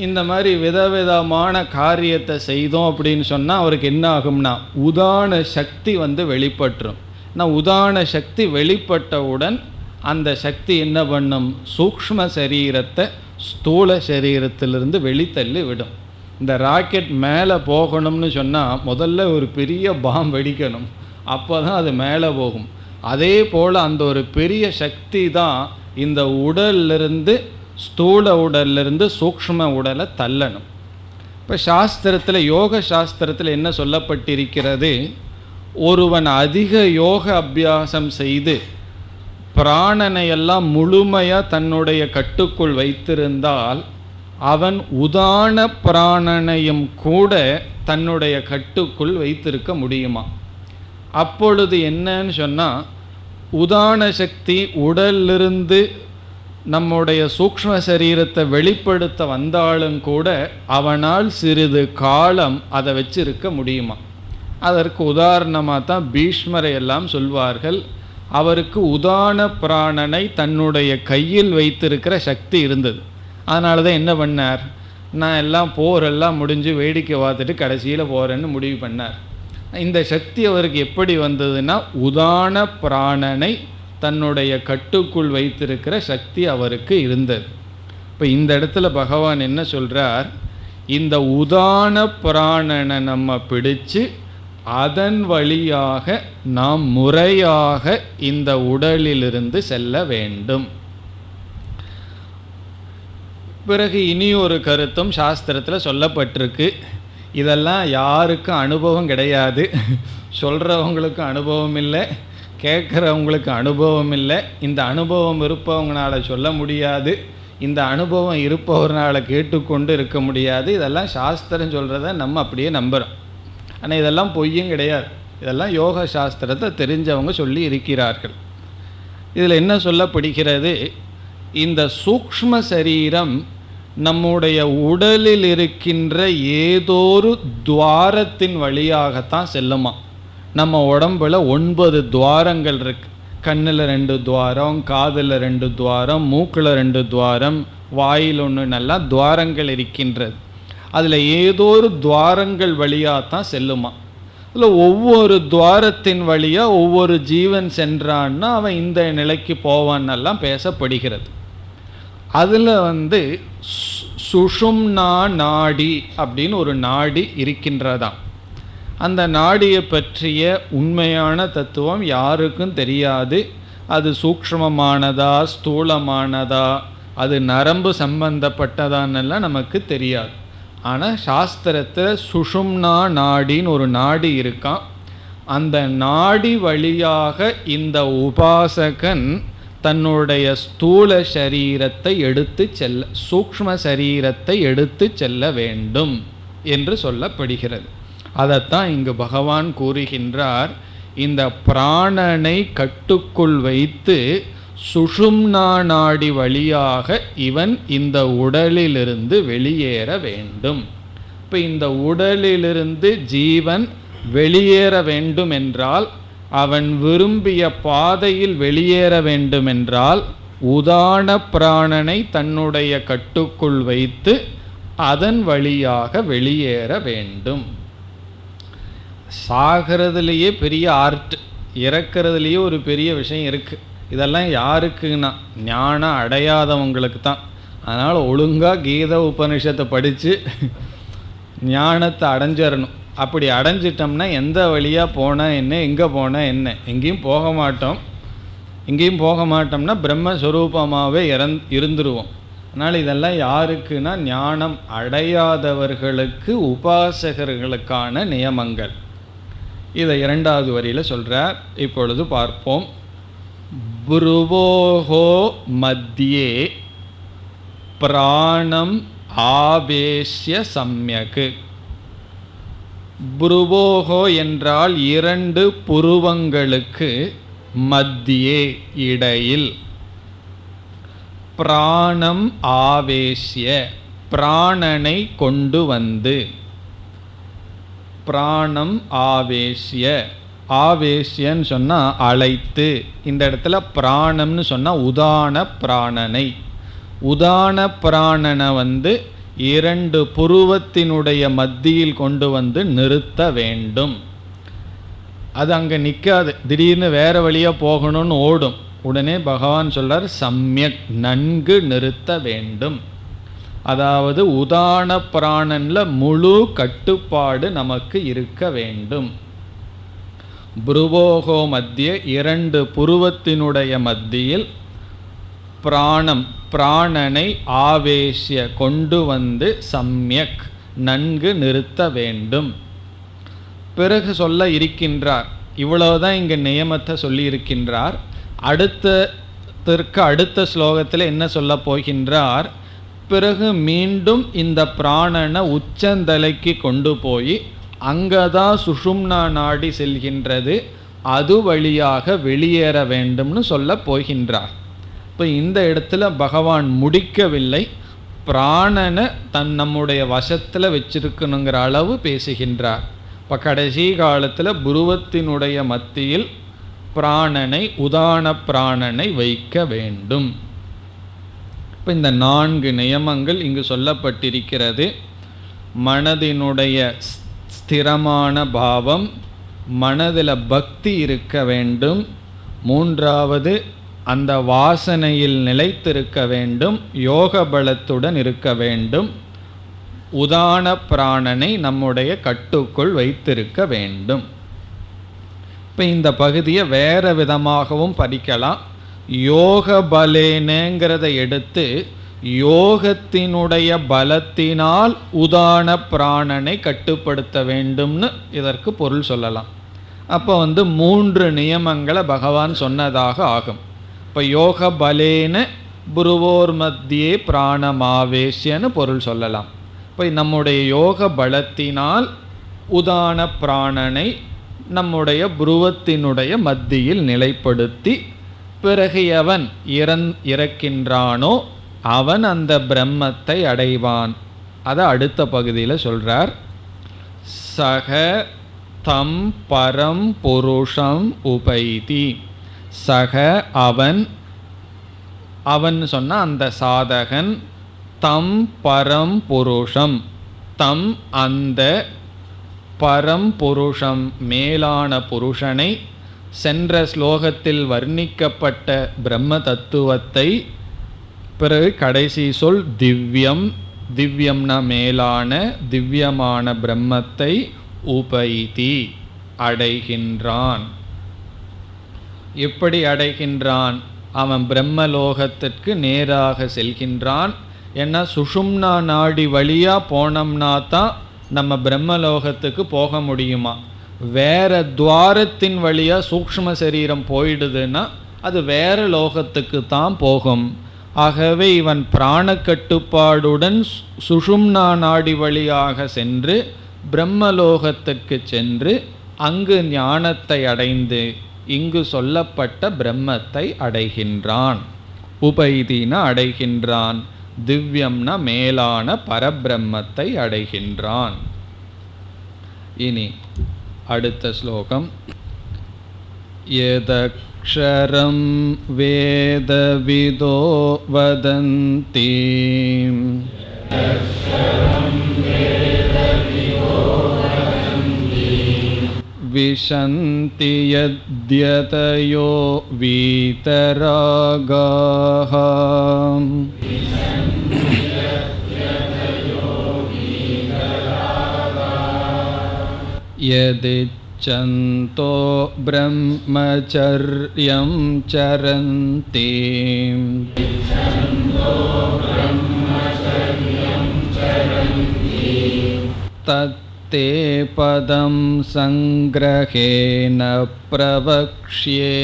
இந்த மாதிரி விதவிதமான காரியத்தை செய்தோம் அப்படின்னு சொன்னால் அவருக்கு என்ன ஆகும்னா, உதான சக்தி வெளிப்பட்டுரும். நான் உதான சக்தி வெளிப்பட்டவுடன் அந்த சக்தி என்ன பண்ணும், சூக்ஷ்ம சரீரத்தை ஸ்தூல சரீரத்திலிருந்து வெளித்தள்ளி விடும். இந்த ராக்கெட் மேலே போகணும்னு சொன்னால் முதல்ல ஒரு பெரிய பாம் வெடிக்கணும், அப்போ தான் அது மேலே போகும். அதே போல் அந்த ஒரு பெரிய சக்தி தான் இந்த உடல்லிருந்து, ஸ்தூல உடல்லிருந்து சூக்ஷ்ம உடலை தள்ளணும். இப்போ சாஸ்திரத்தில், யோக சாஸ்திரத்தில் என்ன சொல்லப்பட்டிருக்கிறது, ஒருவன் அதிக யோக அபியாசம் செய்து பிராணனையெல்லாம் முழுமையாக தன்னுடைய கட்டுக்குள் வைத்திருந்தால் அவன் உதான பிராணனையும் கூட தன்னுடைய கட்டுக்குள் வைத்திருக்க முடியுமா? அப்பொழுது என்னன்னு சொன்னால், உதான சக்தி உடலிலிருந்து நம்முடைய சூக்ஷ்ம சரீரத்தை வெளிப்படுத்த வந்தாலும் கூட அவனால் சிறிது காலம் அதை வச்சிருக்க முடியுமா? அதற்கு உதாரணமாக தான் பீஷ்மரை எல்லாம் சொல்வார்கள். அவருக்கு உதான பிராணனை தன்னுடைய கையில் வைத்திருக்கிற சக்தி இருந்தது. அதனால தான் என்ன பண்ணார், நான் எல்லாம் போரெல்லாம் முடிஞ்சு வேடிக்கை பார்த்துட்டு கடைசியில் போகிறேன்னு முடிவு பண்ணார். இந்த சக்தி அவருக்கு எப்படி வந்ததுன்னா, உதான பிராணனை தன்னுடைய கட்டுக்குள் வைத்திருக்கிற சக்தி அவருக்கு இருந்தது. இப்போ இந்த இடத்துல பகவான் என்ன சொல்கிறார், இந்த உதான பிராணனை நம்ம பிடிச்சு அதன் வழியாக நாம் முறையாக இந்த உடலிலிருந்து செல்ல வேண்டும். பிறகு இனி ஒரு கருத்தும் சாஸ்திரத்தில் சொல்லப்பட்டிருக்கு. இதெல்லாம் யாருக்கும் அனுபவம் கிடையாது, சொல்கிறவங்களுக்கு அனுபவம் இல்லை, கேட்குறவங்களுக்கு அனுபவம் இல்லை. இந்த அனுபவம் இருப்பவங்களால சொல்ல முடியாது, இந்த அனுபவம் இருப்பவர்னால கேட்டுக்கொண்டு இருக்க முடியாது. இதெல்லாம் சாஸ்திரம் சொல்கிறத நம்ம அப்படியே நம்புகிறோம். ஆனால் இதெல்லாம் பொய்யும் கிடையாது. இதெல்லாம் யோக சாஸ்திரத்தை தெரிஞ்சவங்க சொல்லி இருக்கிறார்கள். இதில் என்ன சொல்லப்படுகிறது, இந்த சூக்ஷ்ம சரீரம் நம்முடைய உடலில் இருக்கின்ற ஏதோரு துவாரத்தின் வழியாகத்தான் செல்லுமா. நம்ம உடம்பில் 9 துவாரங்கள் இருக்கு. கண்ணில் 2 துவாரம், காதில் 2 துவாரம், மூக்கில் 2 துவாரம், வாயில் 1, நல்லா துவாரங்கள் இருக்கின்றது. அதில் ஏதோ ஒரு துவாரங்கள் வழியாக தான் செல்லுமா. அதில் ஒவ்வொரு துவாரத்தின் வழியாக ஒவ்வொரு ஜீவன் சென்றான்னா அவன் இந்த நிலைக்கு போவான்னெல்லாம் பேசப்படுகிறது. அதில் சுஷும்னா நாடி அப்படின்னு ஒரு நாடி இருக்கின்றதாம். அந்த நாடியை பற்றிய உண்மையான தத்துவம் யாருக்கும் தெரியாது. அது சூக்ஷ்மமானதா ஸ்தூலமானதா, அது நரம்பு சம்பந்தப்பட்டதான்னெல்லாம் நமக்கு தெரியாது. ஆனால் சாஸ்திரத்தில் சுஷும்னா நாடின்னு ஒரு நாடி இருக்கான். அந்த நாடி வழியாக இந்த உபாசகன் தன்னுடைய ஸ்தூல சரீரத்தை எடுத்து செல்ல, சூக்ஷ்ம சரீரத்தை எடுத்து செல்ல வேண்டும் என்று சொல்லப்படுகிறது. அதைத்தான் இங்கு பகவான் கூறுகின்றார். இந்த பிராணனை கட்டுக்குள் வைத்து சுஷும்னா நாடி வழியாக இவன் இந்த உடலிலிருந்து வெளியேற வேண்டும். இப்போ இந்த உடலிலிருந்து ஜீவன் வெளியேற வேண்டும் என்றால், அவன் விரும்பிய பாதையில் வெளியேற வேண்டுமென்றால் உதான பிராணனை தன்னுடைய கட்டுக்குள் வைத்து அதன் வழியாக வெளியேற வேண்டும். சாகிறதுலேயே பெரிய ஆர்ட், இறக்கிறதுலேயே ஒரு பெரிய விஷயம் இருக்குது. இதெல்லாம் யாருக்குன்னா ஞானம் அடையாதவங்களுக்கு தான். அதனால் ஒழுங்காக கீத உபனிஷத்தை படித்து ஞானத்தை அடைஞ்சிடணும். அப்படி அடைஞ்சிட்டோம்னா எந்த வழியாக போனால் என்ன, எங்கே போனால் என்ன, எங்கேயும் போக மாட்டோம். எங்கேயும் போக மாட்டோம்னா பிரம்மஸ்வரூபமாகவே இருந்துருவோம். அதனால் இதெல்லாம் யாருக்குன்னா ஞானம் அடையாதவர்களுக்கு, உபாசகர்களுக்கான நியமங்கள். இதை 2வது வரியில் சொல்கிறார். இப்பொழுது பார்ப்போம். புருவோஹோ மத்தியே பிராணம் ஆவேஷ்ய சம்யக். புருவோகோ என்றால் 2 புருவங்களுக்கு மத்தியே இடையில், பிராணம் ஆவேஷ்ய பிராணனை கொண்டு வந்து, பிராணம் ஆவேஷ்ய, ஆவேஷ்யன்னு சொன்னால் அழைத்து. இந்த இடத்துல பிராணம்னு சொன்னால் உதான பிராணனை, உதான பிராணனை 2 புருவத்தினுடைய மத்தியில் கொண்டு வந்து நிறுத்த வேண்டும். அது அங்கே நிற்காது, திடீர்னு வேறு வழியாக போகணும்னு ஓடும். உடனே பகவான் சொல்றார் சம்யக், நன்கு நிறுத்த வேண்டும். அதாவது உதான பிராணன்ல முழு கட்டுப்பாடு நமக்கு இருக்க வேண்டும். புருவோகோ மத்திய 2 புருவத்தினுடைய மத்தியில் பிராணம், பிராணனை ஆவேஷ்ய கொண்டு வந்து சம்யக் நன்கு நிறுத்த வேண்டும். பிறகு சொல்ல இருக்கின்றார். இவ்வளவுதான் இங்கே நியமத்தை சொல்லி இருக்கின்றார். அடுத்த ஸ்லோகத்தில் என்ன சொல்ல போகின்றார், பிறகு மீண்டும் இந்த பிராணனை உச்சந்தலைக்கு கொண்டு போய் அங்கதான் சுஷும்னா நாடி செல்கின்றது, அது வழியாக வெளியேற வேண்டும்னு சொல்ல போகின்றார். இப்போ இந்த இடத்துல பகவான் முடிக்கவில்லை, பிராணனை நம்முடைய வசத்தில் வச்சிருக்கணுங்கிற அளவு பேசுகின்றார். இப்போ கடைசி காலத்தில் புருவத்தினுடைய மத்தியில் பிராணனை, உதான பிராணனை வைக்க வேண்டும். இப்போ இந்த 4 நியமங்கள் இங்கு சொல்லப்பட்டிருக்கிறது. மனதினுடைய ஸ்திரமான பாவம், மனதில் பக்தி இருக்க வேண்டும். 3வது அந்த வாசனையில் நிலைத்திருக்க வேண்டும், யோக பலத்துடன் இருக்க வேண்டும். உதான பிராணனை நம்முடைய கட்டுக்குள் வைத்திருக்க வேண்டும். இப்போ இந்த பகுதியை வேறு விதமாகவும் படிக்கலாம். யோக பலேனங்கிறத எடுத்து யோகத்தினுடைய பலத்தினால் உதான பிராணனை கட்டுப்படுத்த வேண்டும்னு இதற்கு பொருள் சொல்லலாம். அப்போ 3 நியமங்களை பகவான் சொன்னதாக ஆகும். இப்போ யோக பலேன புருவோர் மத்தியே பிராணமாவேஷ்யன்னு பொருள் சொல்லலாம். இப்போ நம்முடைய யோக பலத்தினால் உதான பிராணனை நம்முடைய புருவத்தினுடைய மத்தியில் நிலைப்படுத்தி, பிறகு எவன் இறக்கின்றானோ அவன் அந்த பிரம்மத்தை அடைவான். அதை அடுத்த பகுதியில் சொல்கிறார். சக தம் பரம் புருஷம் உபைதி. சக அவன், அவன் சொன்ன அந்த சாதகன், தம் பரம் புருஷம், தம் அந்த பரம் புருஷம் மேலான புருஷனை, சென்ற ஸ்லோகத்தில் வர்ணிக்கப்பட்ட பிரம்ம தத்துவத்தை, பிறகு கடைசி சொல் திவ்யம், திவ்யம்னா மேலான திவ்யமான பிரம்மத்தை உபைதி அடைகின்றான். எப்படி அடைகின்றான்? அவன் பிரம்மலோகத்திற்கு நேராக செல்கின்றான். ஏன்னா சுஷும்னா நாடி வழியாக போனோம்னா தான் நம்ம பிரம்மலோகத்துக்கு போக முடியுமா. வேற துவாரத்தின் வழியாக சூக்ஷ்ம சரீரம் போயிடுதுன்னா அது வேற லோகத்துக்கு தான் போகும். ஆகவே இவன் பிராணக்கட்டுப்பாடுடன் சுஷும்னா நாடி வழியாக சென்று பிரம்மலோகத்துக்கு சென்று அங்கு ஞானத்தை அடைந்து இங்கு சொல்லப்பட்ட பிரம்மத்தை அடைகின்றான். உபைதினா அடைகின்றான், திவ்யம்னா மேலான பரபிரம்மத்தை அடைகின்றான். இனி அடுத்த ஸ்லோகம். யதக்ஷரம் வேதவிதோ வதந்தி விஷந்தி யத்யதயோ வீதராகாஹ யதிச்சந்தோ பிரம்மச்சர்யம் சரந்தி தத்தே பதம் சங்கிரஹேன பிரவக்ஷ்யே.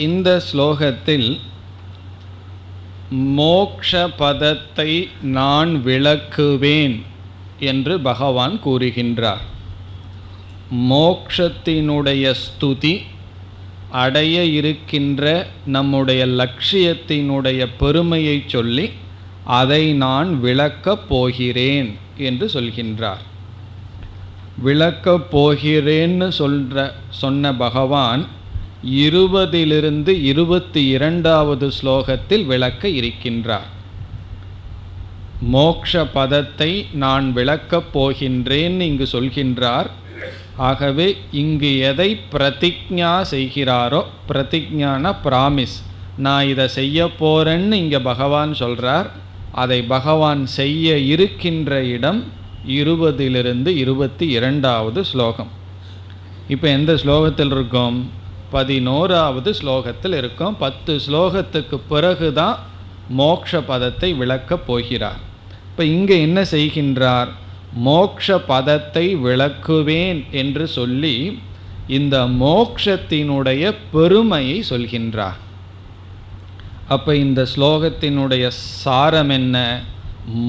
இந்த ஸ்லோகத்தில் மோக்ஷ பதத்தை நான் விளக்குவேன் என்று பகவான் கூறுகின்றார். மோக்ஷத்தினுடைய ஸ்துதி, அடைய இருக்கின்ற நம்முடைய லட்சியத்தினுடைய பெருமையை சொல்லி அதை நான் விளக்கப் போகிறேன் என்று சொல்கின்றார். விளக்கப் போகிறேன்னு சொன்ன பகவான் 20லிருந்து 22வது ஸ்லோகத்தில் விளக்க இருக்கின்றார். மோக்ஷ பதத்தை நான் விளக்கப் போகின்றேன் இங்கு சொல்கின்றார். ஆகவே இங்கு எதை பிரதிஜ்ஞா செய்கிறாரோ, பிரதிஜ்ஞான பிராமிஸ், நான் இதை செய்ய போகிறேன்னு இங்கே பகவான் சொல்கிறார். அதை பகவான் செய்ய இருக்கின்ற இடம் 20லிருந்து 22வது ஸ்லோகம். இப்போ எந்த ஸ்லோகத்தில் இருக்கோம்? 11வது ஸ்லோகத்தில் இருக்கும். 10 ஸ்லோகத்துக்கு பிறகு தான் மோக்ஷ பதத்தை விளக்கப் போகிறார். இப்போ இங்கே என்ன செய்கின்றார்? மோக்ஷ பதத்தை விளக்குவேன் என்று சொல்லி இந்த மோக்ஷத்தினுடைய பெருமையை சொல்கின்றார். அப்போ இந்த ஸ்லோகத்தினுடைய சாரம் என்ன?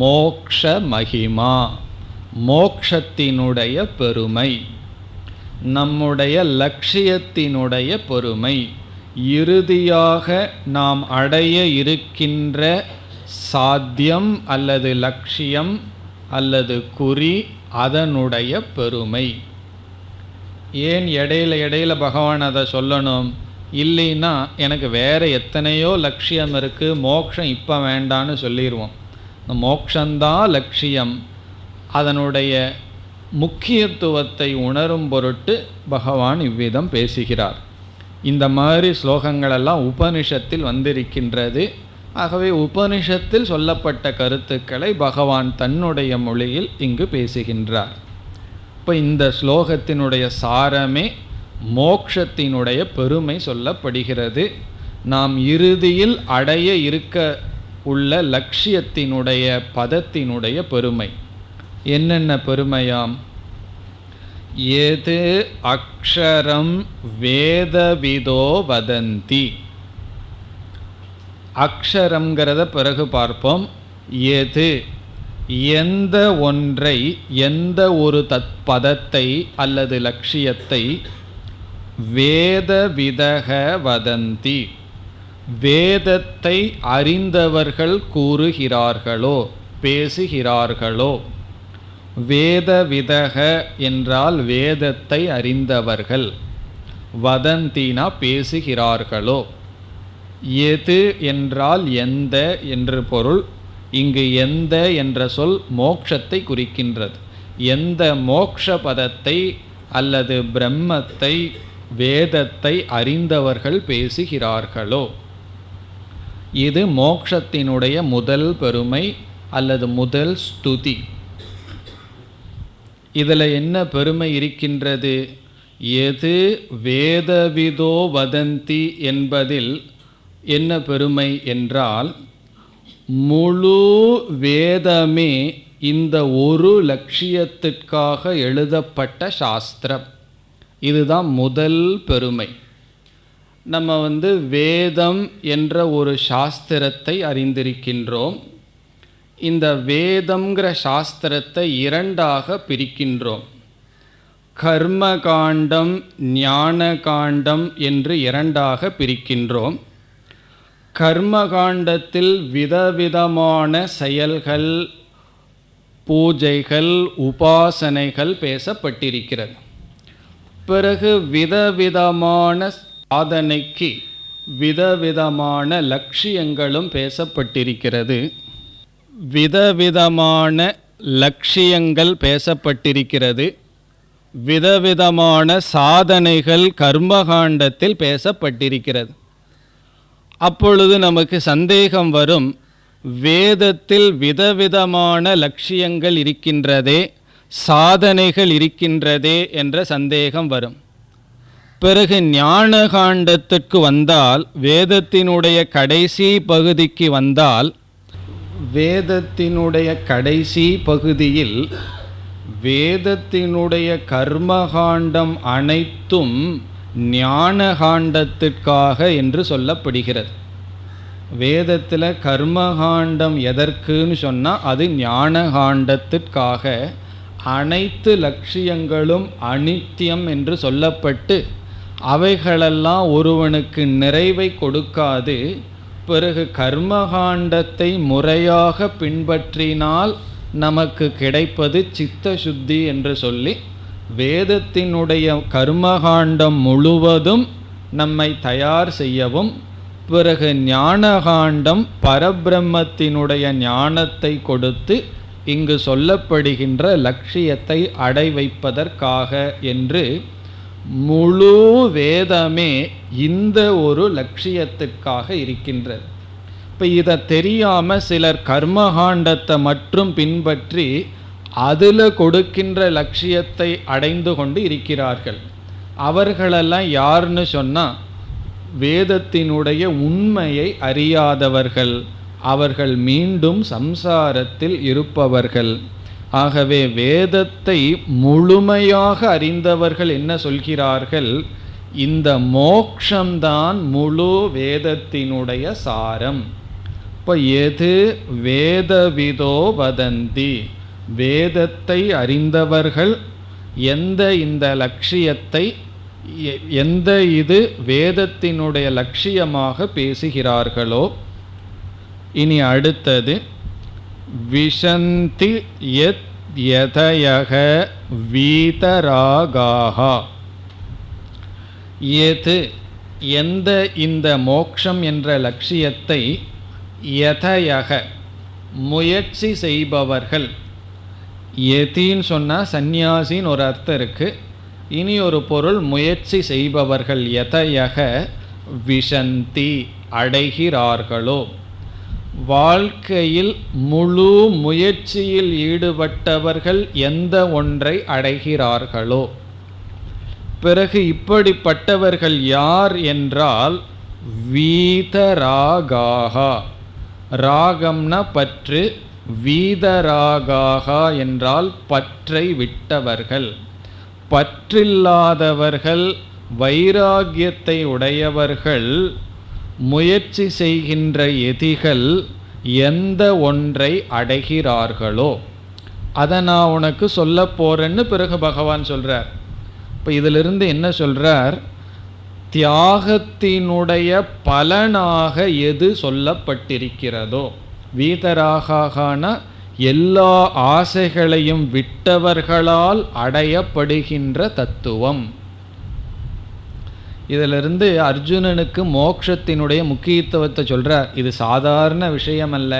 மோக்ஷ மகிமா, மோக்ஷத்தினுடைய பெருமை, நம்முடைய லட்சியத்தினுடைய பெருமை, இறுதியாக நாம் அடைய இருக்கின்ற சாத்தியம் அல்லது லட்சியம் அல்லது குறி, அதனுடைய பெருமை. ஏன் இடையில பகவான் அதை சொல்லணும்? இல்லைன்னா எனக்கு வேறு எத்தனையோ லட்சியம் இருக்குது, மோட்சம் இப்போ வேண்டான்னு சொல்லிடுவோம். இந்த மோட்சந்தான் லட்சியம். அதனுடைய முக்கியத்துவத்தை உணரும் பொருட்டு பகவான் இவ்விதம் பேசுகிறார். இந்த மாதிரி ஸ்லோகங்களெல்லாம் உபனிஷத்தில் வந்திருக்கின்றது. ஆகவே உபனிஷத்தில் சொல்லப்பட்ட கருத்துக்களை பகவான் தன்னுடைய மொழியில் இங்கு பேசுகின்றார். இப்போ இந்த ஸ்லோகத்தினுடைய சாரமே மோட்சத்தினுடைய பெருமை சொல்லப்படுகிறது. நாம் இறுதியில் அடைய இருக்க உள்ள லட்சியத்தினுடைய பதத்தினுடைய பெருமை என்னென்ன பெருமையாம்? ஏது அக்ஷரம் வேதவிதோ வதந்தி. அக்ஷரம்ங்கிறத பிறகு பார்ப்போம். எது, எந்த ஒன்றை, எந்த ஒரு பதத்தை அல்லது லட்சியத்தை வேதவிதக வதந்தி, வேதத்தை அறிந்தவர்கள் கூறுகிறார்களோ, பேசுகிறார்களோ. வேதவிதக என்றால் வேதத்தை அறிந்தவர்கள், வதந்தினா பேசுகிறார்களோ. எது என்றால் எந்த என்று பொருள். இங்கு எந்த என்ற சொல் மோட்சத்தை குறிக்கின்றது. எந்த மோட்ச பதத்தை அல்லது பிரம்மத்தை, வேதத்தை அறிந்தவர்கள் பேசுகிறார்களோ. இது மோட்சத்தினுடைய முதல் பெருமை அல்லது முதல் ஸ்துதி. இதில் என்ன பெருமை இருக்கின்றது? எது வேதவிதோ வதந்தி என்பதில் என்ன பெருமை என்றால், முழு வேதமே இந்த ஒரு லட்சியத்திற்காக எழுதப்பட்ட சாஸ்திரம். இதுதான் முதல் பெருமை. நம்ம வேதம் என்ற ஒரு சாஸ்திரத்தை அறிந்திருக்கின்றோம். இந்த வேதம்ங்கிற சாஸ்திரத்தை இரண்டாக பிரிக்கின்றோம். கர்மகாண்டம், ஞான காண்டம் என்று இரண்டாக பிரிக்கின்றோம். கர்மகாண்டத்தில் விதவிதமான செயல்கள், பூஜைகள், உபாசனைகள் பேசப்பட்டிருக்கிறது. பிறகு விதவிதமான சாதனைக்கு விதவிதமான லட்சியங்களும் பேசப்பட்டிருக்கிறது. விதவிதமான லட்சியங்கள் பேசப்பட்டிருக்கிறது. விதவிதமான சாதனைகள் கர்மகாண்டத்தில் பேசப்பட்டிருக்கிறது. அப்பொழுது நமக்கு சந்தேகம் வரும், வேதத்தில் விதவிதமான லட்சியங்கள் இருக்கின்றதே, சாதனைகள் இருக்கின்றதே என்ற சந்தேகம் வரும். பிறகு ஞான காண்டத்திற்கு வந்தால், வேதத்தினுடைய கடைசி பகுதிக்கு வந்தால், வேதத்தினுடைய கடைசி பகுதியில் வேதத்தினுடைய கர்மகாண்டம் அனைத்தும் ஞான காண்டத்திற்காக என்று சொல்லப்படுகிறது. வேதத்தில் கர்மகாண்டம் எதற்குன்னு சொன்னால் அது ஞான காண்டத்திற்காக. அனைத்து லட்சியங்களும் அனித்தியம் என்று சொல்லப்பட்டு அவைகளெல்லாம் ஒருவனுக்கு நிறைவை கொடுக்காது. பிறகு கர்மகாண்டத்தை முறையாக பின்பற்றினால் நமக்கு கிடைப்பது சித்த சுத்தி என்று சொல்லி, வேதத்தினுடைய கர்மகாண்டம் முழுவதும் நம்மை தயார் செய்யவும், பிறகு ஞானகாண்டம் பரபிரம்மத்தினுடைய ஞானத்தை கொடுத்து இங்கு சொல்லப்படுகின்ற லட்சியத்தை அடைவைப்பதற்காக என்று முழு வேதமே இந்த ஒரு லட்சியத்திற்காக இருக்கின்றது. இப்போ இதை தெரியாமல் சிலர் கர்மகாண்டத்தை மட்டும் பின்பற்றி அதில் கொடுக்கின்ற லட்சியத்தை அடைந்து கொண்டு இருக்கிறார்கள். அவர்களெல்லாம் யாருன்னு சொன்னால் வேதத்தினுடைய உண்மையை அறியாதவர்கள். அவர்கள் மீண்டும் சம்சாரத்தில் இருப்பவர்கள். ஆகவே வேதத்தை முழுமையாக அறிந்தவர்கள் என்ன சொல்கிறார்கள்? இந்த மோக்ஷம்தான் முழு வேதத்தினுடைய சாரம். இப்போ எது வேதவிதோ வதந்தி, வேதத்தை அறிந்தவர்கள் எந்த இந்த லட்சியத்தை, எந்த இது வேதத்தினுடைய லட்சியமாக பேசுகிறார்களோ, இனி அடுத்தது விஷந்தி யத் யதயக வீதராகாஹ. எது எந்த இந்த மோக்ஷம் என்ற லட்சியத்தை யதயக முயற்சி செய்பவர்கள், யதின்னு சொன்னால் சந்நியாசின்னு ஒரு அர்த்தம் இருக்குது. இனி ஒரு பொருள் முயற்சி செய்பவர்கள், யதயக விஷந்தி அடைகிறார்களோ. வாழ்க்கையில் முழு முயற்சியில் ஈடுபட்டவர்கள் எந்த ஒன்றை அடைகிறார்களோ. பிறகு இப்படிப்பட்டவர்கள் யார் என்றால் வீதராகாஹா. ராகம்னா பற்று, வீதராகாஹா என்றால் பற்றை விட்டவர்கள். பற்றில்லாதவர்கள், வைராகியத்தை உடையவர்கள், முயற்சி செய்கின்ற எதிகள் எந்த ஒன்றை அடைகிறார்களோ அதை நான் உனக்கு சொல்ல போறேன்னு பிறகு பகவான் சொல்றார். இப்போ இதிலிருந்து என்ன சொல்றார்? தியாகத்தினுடைய பலனாக எது சொல்லப்பட்டிருக்கிறதோ. வீதராகான எல்லா ஆசைகளையும் விட்டவர்களால் அடையப்படுகின்ற தத்துவம். இதிலிருந்து அர்ஜுனனுக்கு மோட்சத்தினுடைய முக்கியத்துவத்தை சொல்கிறார். இது சாதாரண விஷயமல்ல.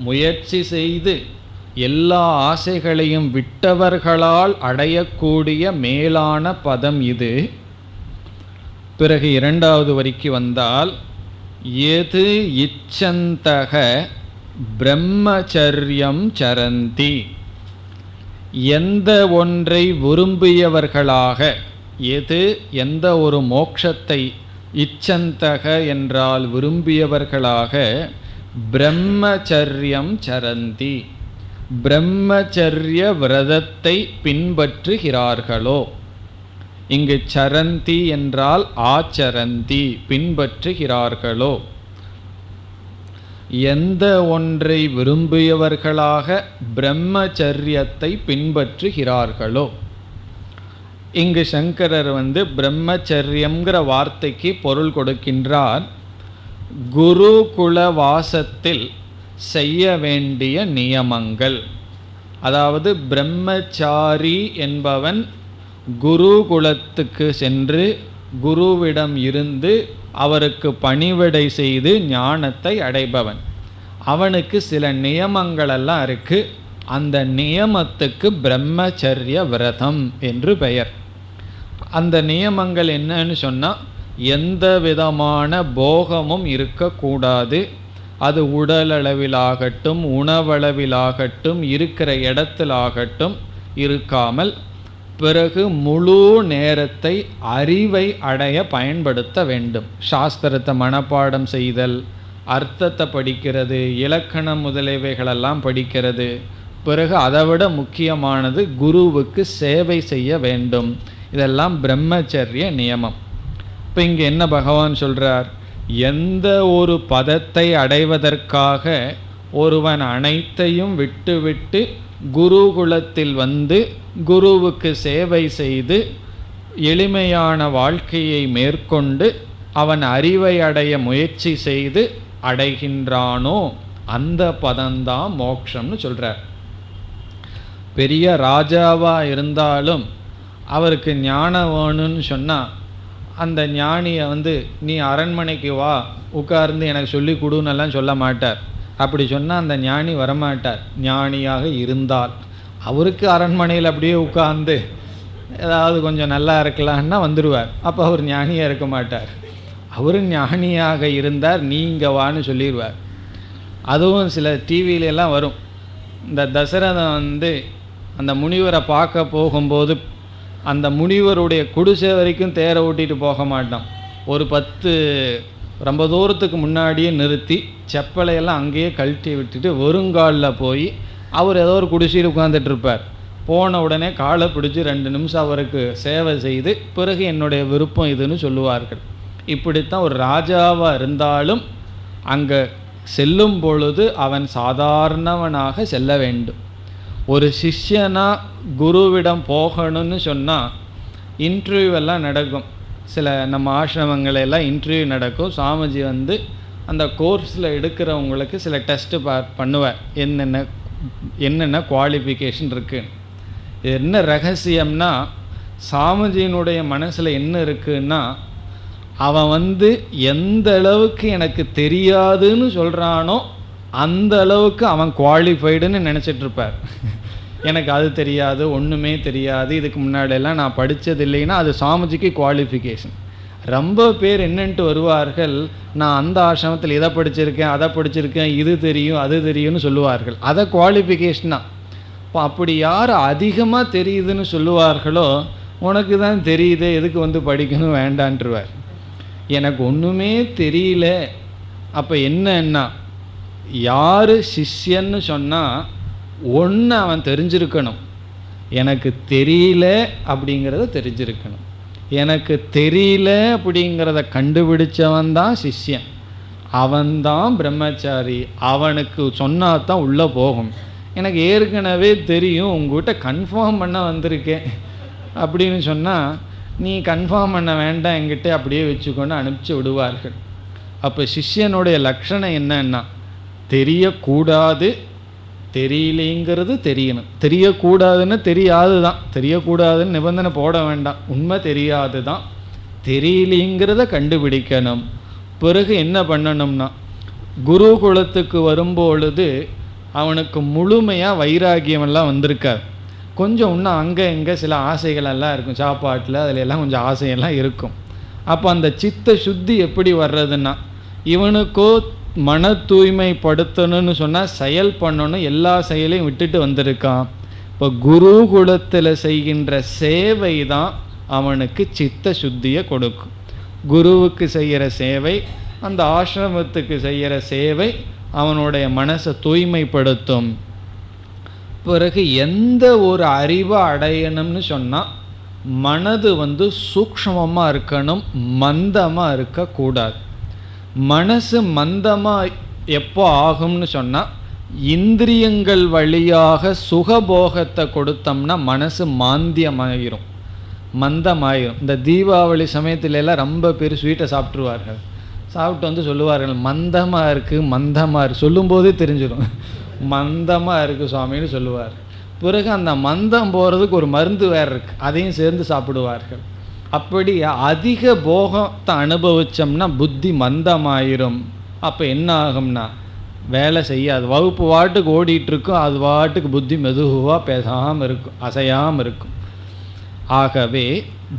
முயற்சி செய்து எல்லா ஆசைகளையும் விட்டவர்களால் அடையக்கூடிய மேலான பதம் இது. பிறகு இரண்டாவது வரிக்கு வந்தால், எது இச்சந்தக பிரம்மச்சரியம் சரந்தி. எந்த ஒன்றை விரும்பியவர்களாக, எது எந்த ஒரு மோட்சத்தை, இச்சந்தக என்றால் விரும்பியவர்களாக, பிரம்மச்சரியம் சரந்தி பிரம்மச்சரிய விரதத்தை பின்பற்றுகிறார்களோ. இங்கு சரந்தி என்றால் ஆச்சரந்தி பின்பற்றுகிறார்களோ. எந்த ஒன்றை விரும்பியவர்களாக பிரம்மச்சரியத்தை பின்பற்றுகிறார்களோ. இங்கு சங்கரர் பிரம்மச்சரியம்ங்கிற வார்த்தைக்கு பொருள் கொடுக்கின்றார். குருகுல வாசத்தில் செய்ய வேண்டிய நியமங்கள். அதாவது பிரம்மச்சாரி என்பவன் குருகுலத்துக்கு சென்று குருவிடம் இருந்து அவருக்கு பணிவிடை செய்து ஞானத்தை அடைபவன். அவனுக்கு சில நியமங்களெல்லாம் இருக்குது. அந்த நியமத்துக்கு பிரம்மச்சரிய விரதம் என்று பெயர். அந்த நியமங்கள் என்னன்னு சொன்னால், எந்த விதமான போகமும் இருக்கக்கூடாது. அது உடலளவிலாகட்டும் உணவளவிலாகட்டும் இருக்கிற இடத்திலாகட்டும் இருக்காமல், பிறகு முழு நேரத்தை அறிவை அடைய பயன்படுத்த வேண்டும். சாஸ்திரத்தை மனப்பாடம் செய்தல், அர்த்தத்தை படிக்கிறது, இலக்கணம் முதலியவைகளெல்லாம் படிக்கிறது. பிறகு அதைவிட முக்கியமானது குருவுக்கு சேவை செய்ய வேண்டும். இதெல்லாம் பிரம்மச்சரிய நியமம். இப்போ இங்கே என்ன பகவான் சொல்கிறார்? எந்த ஒரு பதத்தை அடைவதற்காக ஒருவன் அனைத்தையும் விட்டுவிட்டு குருகுலத்தில் குருவுக்கு சேவை செய்து எளிமையான வாழ்க்கையை மேற்கொண்டு அவன் அறிவை அடைய முயற்சி செய்து அடைகின்றானோ அந்த பதம்தான் மோட்சம்னு சொல்கிறார். பெரிய ராஜாவாக இருந்தாலும் அவருக்கு ஞானம் வேணும்னு சொன்னால் அந்த ஞானியை நீ அரண்மனைக்கு வா, உட்கார்ந்து எனக்கு சொல்லி கொடுன்னெல்லாம் சொல்ல மாட்டார். அப்படி சொன்னால் அந்த ஞானி வரமாட்டார். ஞானியாக இருந்தால் அவருக்கு அரண்மனையில் அப்படியே உட்கார்ந்து ஏதாவது கொஞ்சம் நல்லா இருக்கலான்னா வந்துடுவார். அப்போ அவர் ஞானியாக இருக்க மாட்டார். அவர் ஞானியாக இருந்தார், நீ இங்கே வான்னு சொல்லிடுவார். அதுவும் சில டிவியிலெல்லாம் வரும். இந்த தசரதன் அந்த முனிவரை பார்க்க போகும்போது அந்த முனிவருடைய குடிசை வரைக்கும் தேரை ஓட்டிகிட்டு போக மாட்டான். ஒரு 10 ரொம்ப தூரத்துக்கு முன்னாடியே நிறுத்தி செப்பலையெல்லாம் அங்கேயே கழட்டி விட்டுட்டு வெறுங்காலில் போய் அவர் ஏதோ ஒரு குடிசையில் உட்காந்துட்டு இருப்பார். போன உடனே காலை பிடிச்சி 2 நிமிஷம் அவருக்கு சேவை செய்து பிறகு என்னுடைய விருப்பம் இதுன்னு சொல்லுவார்கள். இப்படித்தான் ஒரு ராஜாவாக இருந்தாலும் அங்கே செல்லும் பொழுது அவன் சாதாரணவனாக செல்ல வேண்டும். ஒரு சிஷ்யனாக குருவிடம் போகணும்னு சொன்னால் இன்டர்வியூவெல்லாம் நடக்கும். சில நம்ம ஆசிரமங்களெல்லாம் இன்டர்வியூ நடக்கும். சாமிஜி அந்த கோர்ஸில் எடுக்கிறவங்களுக்கு சில டெஸ்ட்டு பண்ணுவார், என்னென்ன குவாலிஃபிகேஷன் இருக்குன்னு. என்ன ரகசியம்னா, சாமிஜியினுடைய மனசில் என்ன இருக்குன்னா, அவன் எந்த அளவுக்கு எனக்கு தெரியாதுன்னு சொல்கிறானோ அந்த அளவுக்கு அவன் குவாலிஃபைடுன்னு நினச்சிட்ருப்பார். எனக்கு அது தெரியாது, ஒன்றுமே தெரியாது, இதுக்கு முன்னாடியெல்லாம் நான் படித்தது இல்லைன்னா அது சாமிஜிக்கு குவாலிஃபிகேஷன். ரொம்ப பேர் என்னன்ட்டு வருவார்கள், நான் அந்த ஆசிரமத்தில் இதை படிச்சிருக்கேன், அதை படிச்சிருக்கேன், இது தெரியும், அது தெரியும்னு சொல்லுவார்கள். அதை குவாலிஃபிகேஷனாக. இப்போ அப்படி யார் அதிகமாக தெரியுதுன்னு சொல்லுவார்களோ, உனக்கு தான் தெரியுது, எதுக்கு படிக்கணும் வேண்டான்ட்டுருவார். எனக்கு ஒன்றுமே தெரியல. அப்போ என்னன்னா, யார் சிஷ்யன்னு சொன்னால் ஒன்று அவன் தெரிஞ்சிருக்கணும், எனக்கு தெரியல அப்படிங்கிறத தெரிஞ்சிருக்கணும். எனக்கு தெரியல அப்படிங்கிறத கண்டுபிடிச்சவன் தான் சிஷ்யன், அவன்தான் பிரம்மச்சாரி. அவனுக்கு சொன்னால் தான் உள்ளே போகும். எனக்கு ஏற்கனவே தெரியும், உங்கள்கிட்ட கன்ஃபார்ம் பண்ண வந்திருக்கேன் அப்படின்னு சொன்னால், நீ கன்ஃபார்ம் பண்ண வேண்டாம், என்கிட்ட அப்படியே வச்சுக்கொண்டு அனுப்பிச்சி விடுவார்கள். அப்போ சிஷ்யனுடைய லட்சணம் என்னன்னா, தெரியக்கூடாது, தெரியலைங்கிறது தெரியணும். தெரியக்கூடாதுன்னு தெரியாது தான், தெரியக்கூடாதுன்னு நிபந்தனை போட வேண்டாம், உண்மை தெரியாது தான். தெரியலைங்கிறத கண்டுபிடிக்கணும். பிறகு என்ன பண்ணணும்னா, குருகுலத்துக்கு வரும்பொழுது அவனுக்கு முழுமையாக வைராகியமெல்லாம் வந்திருக்காது. கொஞ்சம் இன்னும் அங்கே இங்கே சில ஆசைகளெல்லாம் இருக்கும், சாப்பாட்டில் அதில் எல்லாம் கொஞ்சம் ஆசையெல்லாம் இருக்கும். அப்போ அந்த சித்த சுத்தி எப்படி வர்றதுன்னா, இவனுக்கோ மன தூய்மைப்படுத்தணும்னு சொன்னால் செயல் பண்ணணும், எல்லா செயலையும் விட்டுட்டு வந்திருக்கான். இப்போ குருகுலத்தில் செய்கின்ற சேவை தான் அவனுக்கு சித்த சுத்தியை கொடுக்கும். குருவுக்கு செய்கிற சேவை, அந்த ஆசிரமத்துக்கு செய்கிற சேவை அவனுடைய மனசை தூய்மைப்படுத்தும். பிறகு எந்த ஒரு அறிவை அடையணும்னு சொன்னால் மனது சூக்ஷ்மமாக இருக்கணும், மந்தமாக இருக்கக்கூடாது. மனசு மந்தமாக எப்போ ஆகும்னு சொன்னால், இந்திரியங்கள் வழியாக சுகபோகத்தை கொடுத்தோம்னா மனசு மாந்தியமாயிரும், மந்தமாயிரும். இந்த தீபாவளி சமயத்துலலாம் ரொம்ப பேர் ஸ்வீட்டை சாப்பிட்ருவார்கள். சாப்பிட்டு சொல்லுவார்கள், மந்தமாக இருக்குது, மந்தமாக இருக்குது. சொல்லும்போதே தெரிஞ்சிடும், மந்தமாக இருக்குது சுவாமின்னு சொல்லுவார். பிறகு அந்த மந்தம் போகிறதுக்கு ஒரு மருந்து வேறு இருக்குது, அதையும் சேர்ந்து சாப்பிடுவார்கள். அப்படி அதிக போகத்தை அனுபவித்தோம்னா புத்தி மந்தமாயிரும். அப்போ என்ன ஆகும்னா, வேலை செய்யாது, வகுப்பு வாட்டுக்கு ஓடிட்டுருக்கும், அது வாட்டுக்கு புத்தி மெதுவாக பேசாமல் இருக்கும், அசையாமல் இருக்கும். ஆகவே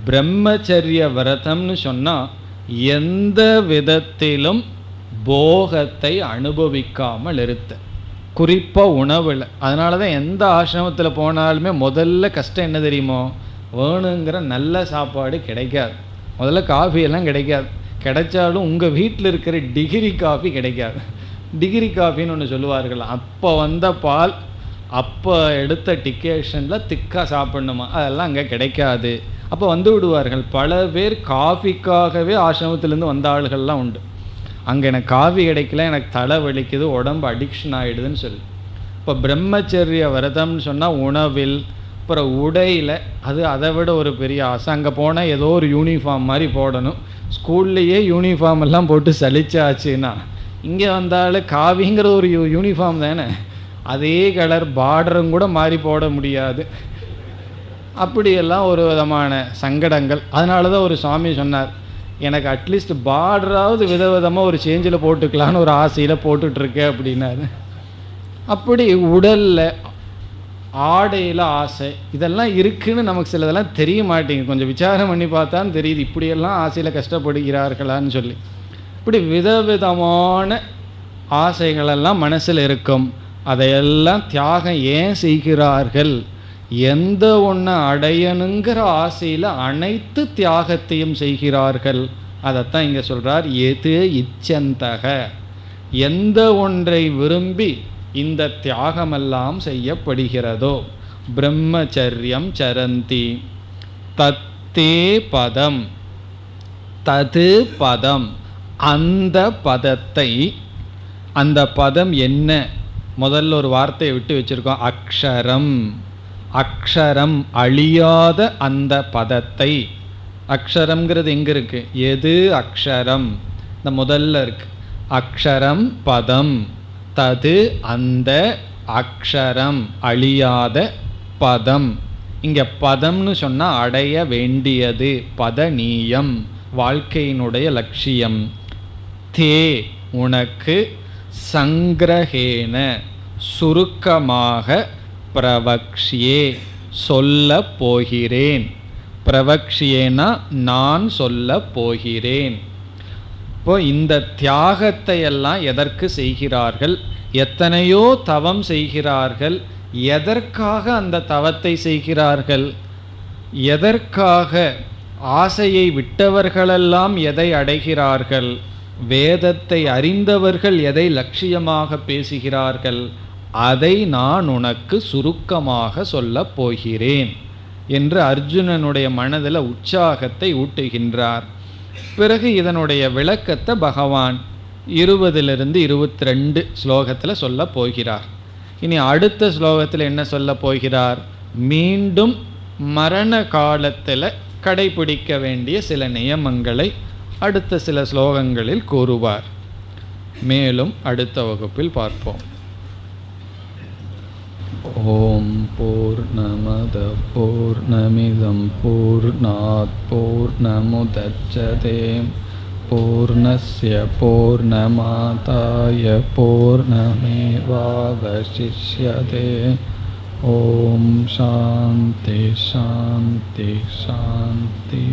பிரம்மச்சரிய விரதம்னு சொன்னால் எந்த விதத்திலும் போகத்தை அனுபவிக்காமல் இருத்த, குறிப்பாக உணவில். அதனால தான் எந்த ஆசிரமத்தில் போனாலுமே முதல்ல கஷ்டம் என்ன தெரியுமோ, வேணுங்கிற நல்ல சாப்பாடு கிடைக்காது. முதல்ல காஃபியெல்லாம் கிடைக்காது, கிடைச்சாலும் உங்கள் வீட்டில் இருக்கிற டிகிரி காஃபி கிடைக்காது. டிகிரி காஃபின்னு ஒன்று சொல்லுவார்கள், அப்போ வந்த பால், அப்போ எடுத்த டிக்கேஷனில் திக்காக சாப்பிட்ணுமா, அதெல்லாம் அங்கே கிடைக்காது. அப்போ விடுவார்கள். பல பேர் காஃபிக்காகவே ஆசிரமத்திலேருந்து வந்த ஆளுகள்லாம் உண்டு. அங்கே எனக்கு காஃபி கிடைக்கல, எனக்கு தலை வலிக்குது, உடம்பு அடிக்ஷன் ஆகிடுதுன்னு சொல்லி. இப்போ பிரம்மச்சரிய விரதம்னு சொன்னால் உணவில், அப்புறம் உடையில், அது அதை விட ஒரு பெரிய ஆசை. அங்கே போனால் ஏதோ ஒரு யூனிஃபார்ம் மாதிரி போடணும். ஸ்கூல்லையே யூனிஃபார்ம் எல்லாம் போட்டு சலிச்சாச்சுன்னா, இங்கே வந்தாலும் காவிங்கிற ஒரு யூனிஃபார்ம் தானே, அதே கலர் பார்டரும் கூட மாறி போட முடியாது. அப்படியெல்லாம் ஒரு விதமான சங்கடங்கள். அதனால தான் ஒரு சுவாமி சொன்னார், எனக்கு அட்லீஸ்ட் பார்டராவது விதவிதமாக ஒரு சேஞ்சில் போட்டுக்கலான்னு ஒரு ஆசையில் போட்டுட்ருக்கேன் அப்படின்னாரு. அப்படி உடலில், ஆடையில் ஆசை, இதெல்லாம் இருக்குதுன்னு நமக்கு சிலதெல்லாம் தெரிய மாட்டேங்குது. கொஞ்சம் விசாரம் பண்ணி பார்த்தான்னு தெரியுது, இப்படியெல்லாம் ஆசையில் கஷ்டப்படுகிறார்களான்னு சொல்லி. இப்படி விதவிதமான ஆசைகளெல்லாம் மனசில் இருக்கும். அதையெல்லாம் தியாகம் ஏன் செய்கிறார்கள், எந்த ஒன்றை அடையணுங்கிற ஆசையில் அனைத்து தியாகத்தையும் செய்கிறார்கள். அதைத்தான் இங்கே சொல்கிறார், எது இச்சந்தக, எந்த ஒன்றை விரும்பி இந்த தியாகமெல்லாம் செய்யப்படுகிறதோ. பிரம்மச்சரியம் சரந்தி தத்தே பதம், தது பதம், அந்த பதத்தை, அந்த பதம் என்ன, முதல்ல ஒரு வார்த்தையை விட்டு வச்சுருக்கோம், அக்ஷரம். அக்ஷரம், அழியாத அந்த பதத்தை. அக்ஷரம்ங்கிறது எங்கே இருக்குது, எது அக்ஷரம், இந்த முதல்ல இருக்குது. அக்ஷரம் பதம், தது அந்த அக்ஷரம் அழியாத பதம். இங்கே பதம்னு சொன்னால் அடைய வேண்டியது, பதநீயம் வாழ்க்கையினுடைய லட்சியம். தே உனக்கு சங்கிரஹேன சுருக்கமாக பிரவக்ஷியே சொல்ல போகிறேன். பிரவக்ஷியேனா நான் சொல்ல போகிறேன். இப்போ இந்த தியாகத்தை எல்லாம் எதற்கு செய்கிறார்கள்? எத்தனையோ தவம் செய்கிறார்கள். எதற்காக அந்த தவத்தை செய்கிறார்கள்? எதற்காக? ஆசையை விட்டவர்களெல்லாம் எதை அடைகிறார்கள்? வேதத்தை அறிந்தவர்கள் எதை லட்சியமாக பேசுகிறார்கள்? அதை நான் உனக்கு சுருக்கமாக சொல்லப் போகிறேன் என்று அர்ஜுனனுடைய மனதில் உற்சாகத்தை ஊட்டுகின்றார். பிறகு இதனுடைய விளக்கத்தை பகவான் 20லிருந்து 22 ஸ்லோகத்தில் சொல்ல போகிறார். இனி அடுத்த ஸ்லோகத்தில் என்ன சொல்ல போகிறார்? மீண்டும் மரண காலத்தில் கடைபிடிக்க வேண்டிய சில நியமங்களை அடுத்த சில ஸ்லோகங்களில் கூறுவார். மேலும் அடுத்த வகுப்பில் பார்ப்போம். ஓம் பூர்ணமத பூர்ணமிதம் பூர்ணாத் பூர்ணமுதச்யதே பூர்ணஸ்ய பூர்ணமாதாய பூர்ணமேவாவசிஷ்யதே. ஓம் சாந்தி சாந்தி சாந்தி.